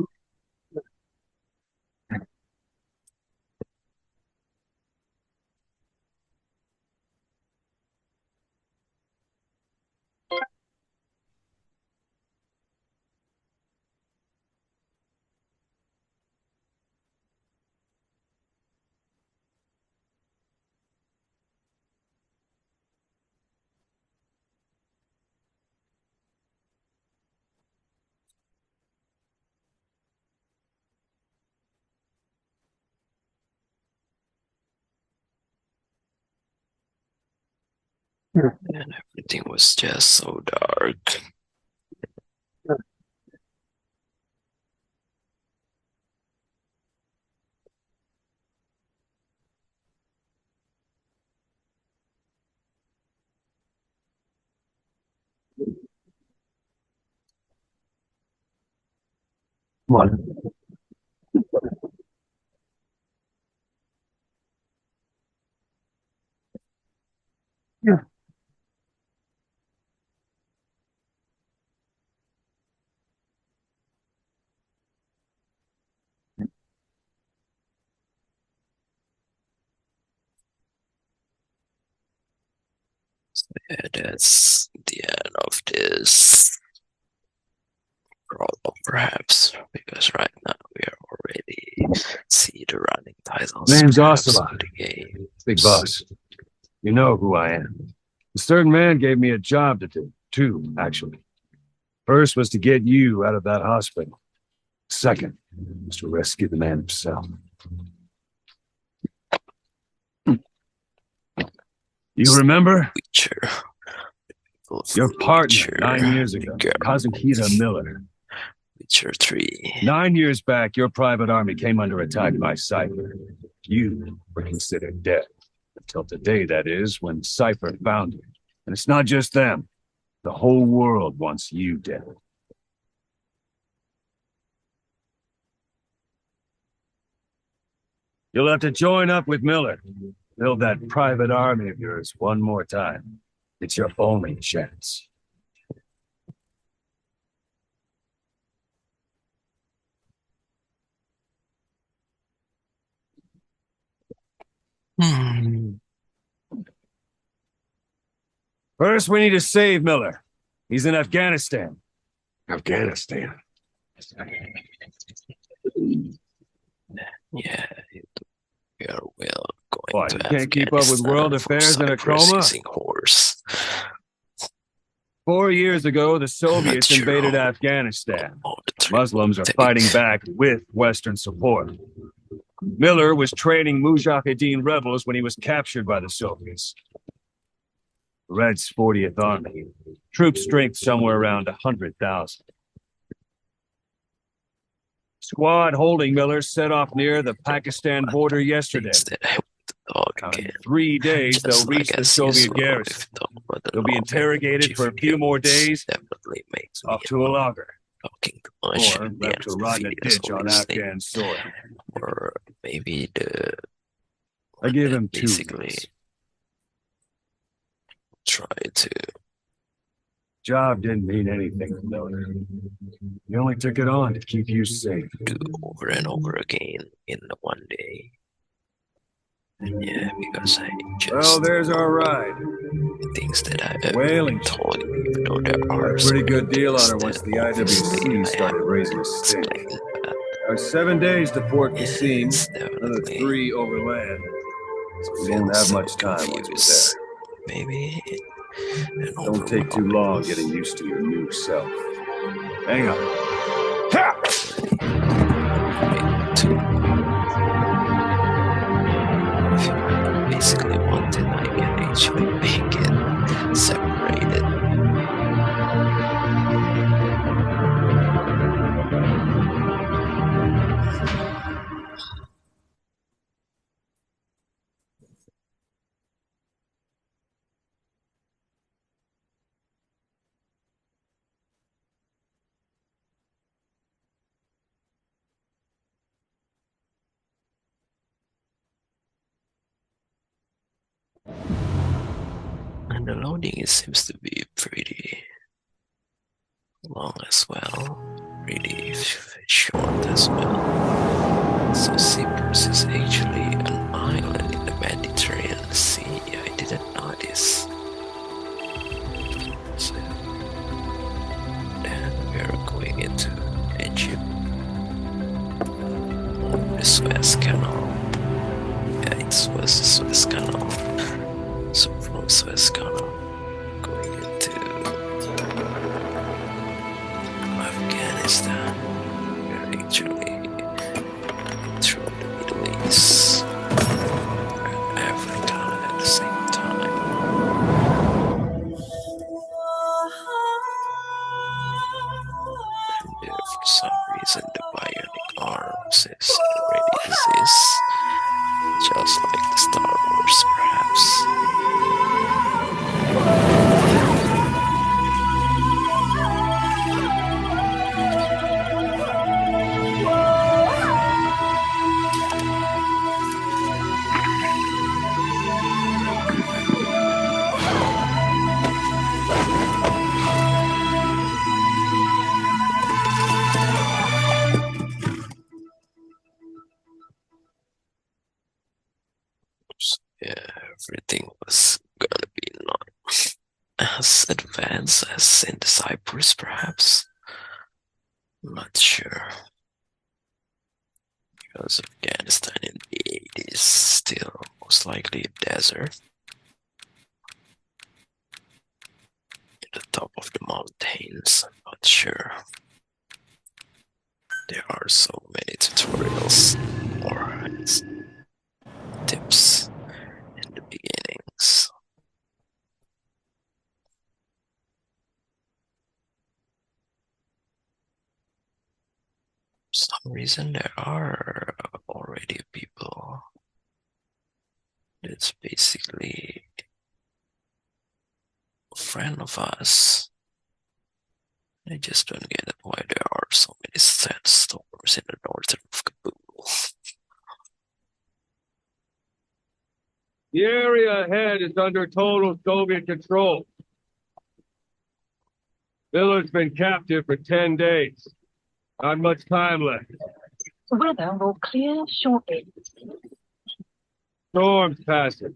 And everything was just so dark. Come on. Yeah, that's the end of this prologue, perhaps, because right now we are already see the running titles. Name's perhaps, Ocelot. of the game. Big boss. You know who I am. The third man gave me a job to do. Two, actually. First was to get you out of that hospital. Second was to rescue the man himself. You remember? Witcher. Your partner Witcher, 9 years ago, Kazuhira Miller. Witcher 3. 9 years back, your private army came under attack by Cypher. You were considered dead. Until today, that is, when Cypher found you. And it's not just them. The whole world wants you dead. You'll have to join up with Miller. Build that private army of yours one more time. It's your only chance. First, we need to save Miller. He's in Afghanistan. Afghanistan? Yeah, we are well going What, to you can't keep up with world affairs in a coma? Horse. 4 years ago, the Soviets Sure. invaded Afghanistan. All the three. Muslims are fighting back with Western support. Miller was training Mujahideen rebels when he was captured by the Soviets. Red's 40th Army. Troop strength somewhere around 100,000. Squad holding Miller set off near the Pakistan border yesterday. Instead, I want the dog In again. 3 days, Just they'll reach like the as Soviet usual, garrison. if dog were the They'll be law, interrogated for a few Chief more Gates days, definitely makes me off to a locker, talking too much. or at the left end to of the rot in a videos, ditch on obviously. Afghan soil. Or maybe the I gave him 2 basically weeks. try to Job didn't mean anything to Miller. He only took it on to keep you safe. do over and over again in one day. And yeah, because I just Well, there's our ride. things that I have Whaling told you, even though there Got are a pretty some good deal on things her once that the obviously IWC I started haven't raising a stink. explained, but There's 7 days to Port Qasim, it's another definitely 3 overland. So we won't have much time once we're there. Maybe an Don't take too long getting used to your new self. Hang on. If you basically want it, I can actually make it separated. And the loading it seems to be pretty long as well, pretty short as well. So Cyprus is actually an island in the Mediterranean Sea. I didn't know this. So then we are going into Egypt, the Suez Canal. Yeah, it was the Suez Canal. So from Suez Canal, going into Afghanistan, we're actually through the Middle East and Africa at the same time. And there, for some reason, the bionic arms already exists, just like the Star Wars, perhaps. everything was gonna be not as advanced as in the Cyprus, perhaps. I'm not sure. Because Afghanistan in the 80s still most likely a desert. At the top of the mountains, I'm not sure. There are so many tutorials or tips in the beginnings. For some reason there are already people that's basically a friend of us. I just don't get it why there are so many sandstorms in the north of Kabul. The area ahead is under total Soviet control. Miller's been captive for 10 days. Not much time left. Weather will clear shortly. Storm's passing.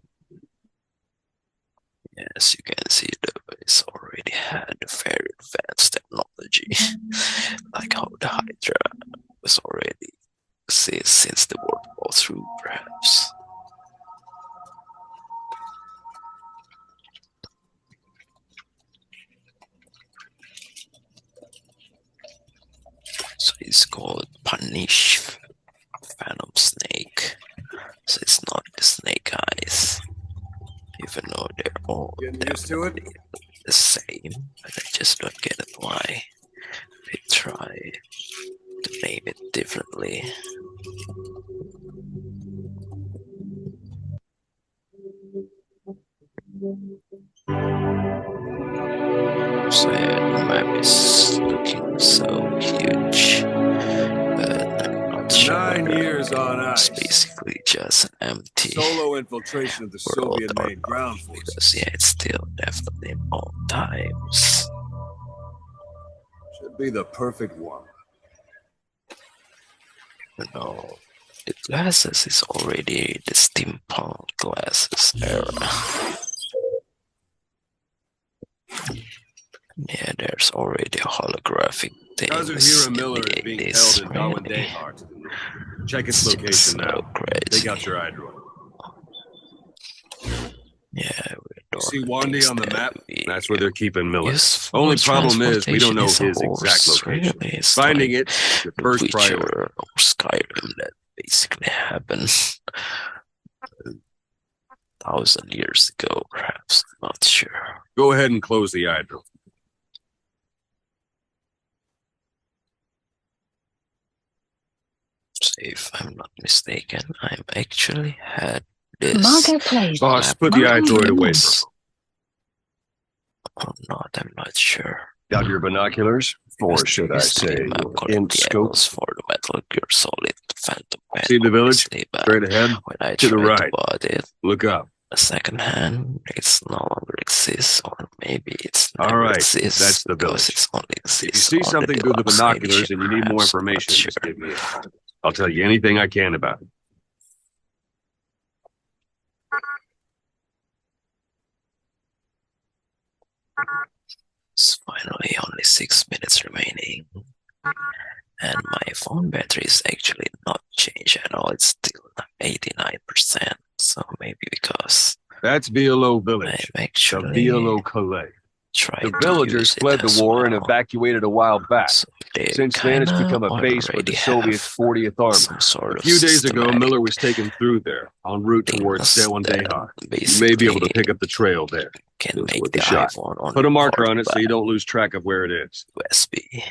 Yes, you can see the base already had very advanced technology, like how the Hydra was already since the World War II, perhaps. So it's called Punish Phantom Snake. So it's not the snake eyes, even though they're all definitely the same. But I just don't get it why they try to name it differently. So yeah, the map is looking so huge, but I'm not sure. 9 years on It's ice. basically just an empty Solo infiltration of the world Soviet or main ground not, forces. because yeah, it's still definitely in all times. Should be the perfect one. You know, the glasses is already the steampunk glasses era. Yeah, there's already a holographic thing. Kazahira Miller is being held in really. Dawandehart. Check its It's location so now. crazy. Take out your iDroid. Yeah, See Wandy on the map? That's where they're keeping Miller. Only Only problem is we don't know his exact location. Really, it's Finding like it is your the first Witcher priority. or Skyrim that basically happened 1,000 years ago, perhaps. I'm not sure. Go ahead and close the iDroid. So if I'm not mistaken, I'm actually had this. Margot Place. Boss, put the iDroid away from Or not, I'm not sure. Got your binoculars? Or should I say, in scope? For the Metal Gear Solid Phantom Man. See the village? obviously, but Straight ahead? when I To the tried right. to bought it, Look up. a second hand, it's no longer exists, or maybe it's All never right, exists that's the because village. it's only If you exists see on something the through the deluxe binoculars edition, and you need more perhaps, I'm not information, sure. just give me a call. I'll tell you anything I can about it. It's finally only 6 minutes remaining. And my phone battery is actually not changed at all. It's still 89%. So maybe because That's VLO I'm Village. The actually VLO Calais. trying The to villagers use it fled the as war and well. evacuated a while back. So they Since then, it's kinda become a base for the already Soviet have 40th Army. some sort A of few days ago, systematic Miller was taken through there, en route towards things Dawandehart. that You may be able to basically pick up the trail there. can It was make worth the a shot. iPhone on Put a marker on it by so you don't lose track of where it is. USB.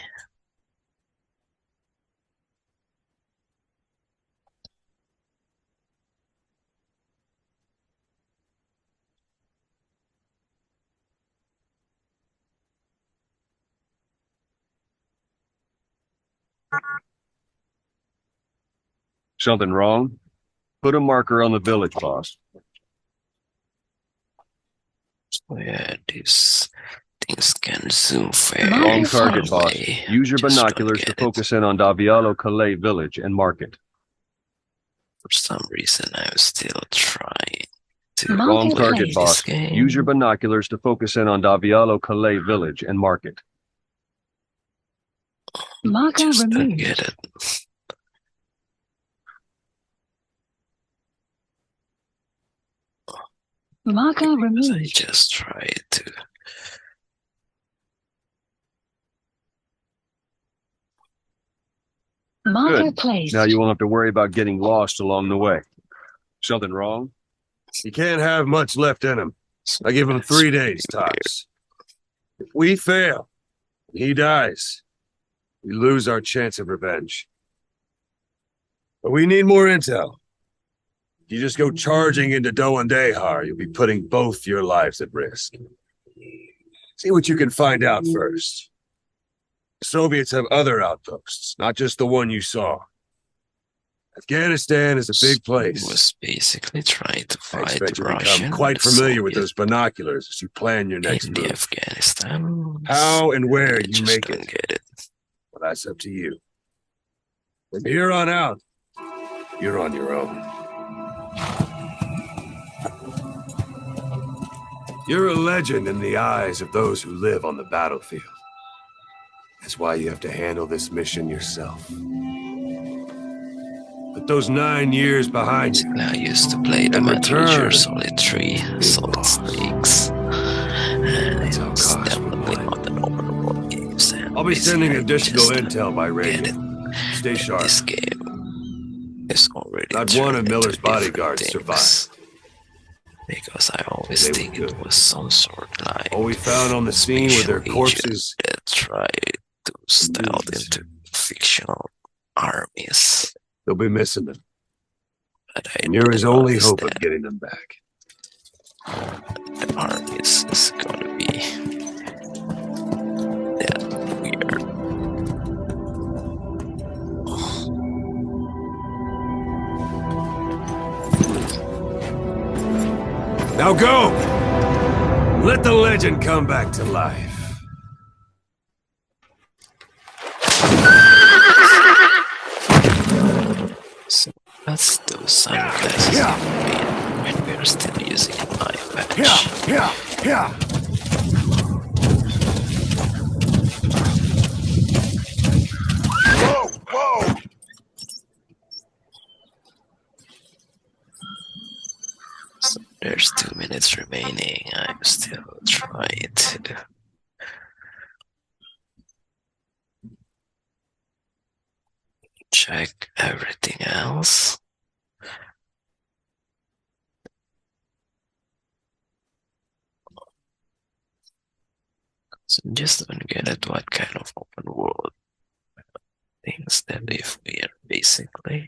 Something wrong? Put a marker on the village, boss. So yeah, these things can zoom very Wrong far target, boss. away. Use your Just don't binoculars to get it. focus in on Davialo Calais village and mark it. For some reason, I'm still trying to Wrong play target, this boss. game. Use your binoculars to focus in on Davialo Calais village and mark it. Marker Just don't removed. get it. Marker I removed. just try to. Marker Good. placed. Now you won't have to worry about getting lost along the way. Something wrong? He can't have much left in him. I give him 3 days tops. If we fail, he dies. We lose our chance of revenge. But we need more intel. If you just go charging into Doandehar, you'll be putting both your lives at risk. See what you can find out first. The Soviets have other outposts, not just the one you saw. Afghanistan is a big He place. was basically trying to I fight expect you to Russian become quite and familiar with Soviet those binoculars as you plan your next in the move. Afghanistan. How and where I you just make don't it, get it. well, that's up to you. From here on out, you're on your own. You're a legend in the eyes of those who live on the battlefield. That's why you have to handle this mission yourself. Put those 9 years behind you. Basically, I used to play the And Metal Gear return, Solid 3, Solid boss. Snakes, and That's it how was Kosh would definitely want not an open world game. And I'll be sending basically, I additional just intel by get radio. it. Stay sharp. This game is already Not one of turned Miller's into different bodyguards things. survived. Because I always They were think good. it was some sort like All we found on the scene were their special corpses. agent that tried to stealth News. into fictional armies. They'll be missing them. But I And you're his didn't only notice hope of that getting them back. the armies is gonna be that weird. Now go! Let the legend come back to life. So that's those sunglasses when we're still using my patch. Yeah. Whoa! So there's 2 minutes remaining. I'm still trying to check everything else. So just don't get it what kind of open world things that if we are basically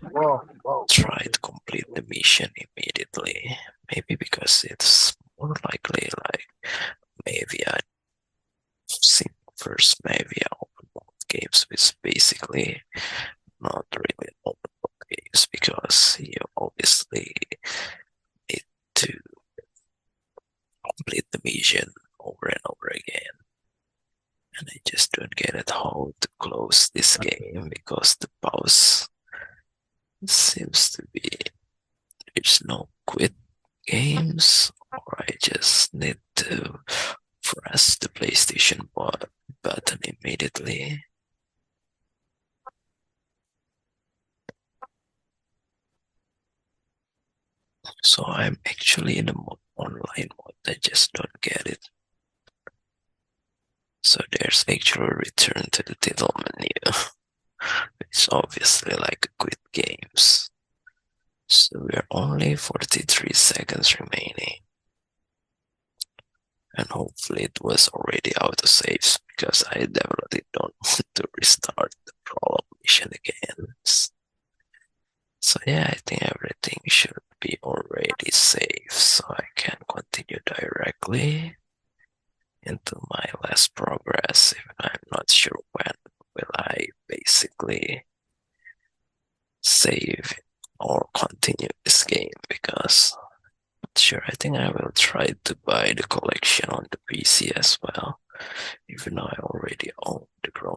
Whoa. try to complete the mission immediately. Maybe because it's more likely like maybe I think first maybe open world games is basically not really open world games because you obviously need to complete the mission over and over again. And I just don't get it how to close this game because the pause seems to be there's no quit games, or I just need to press the PlayStation button immediately. So I'm actually in the online mode, I just don't get it. So there's actually return to the title menu. It's obviously like quit games. So we're only 43 seconds remaining. And hopefully it was already out of saves because I definitely don't want to restart the prologue mission again. So yeah, I think everything should be already saved so I can continue directly into my last progress. Even I'm not sure when will I basically save or continue this game because sure, I think I will try to buy the collection on the PC as well, even though I already own the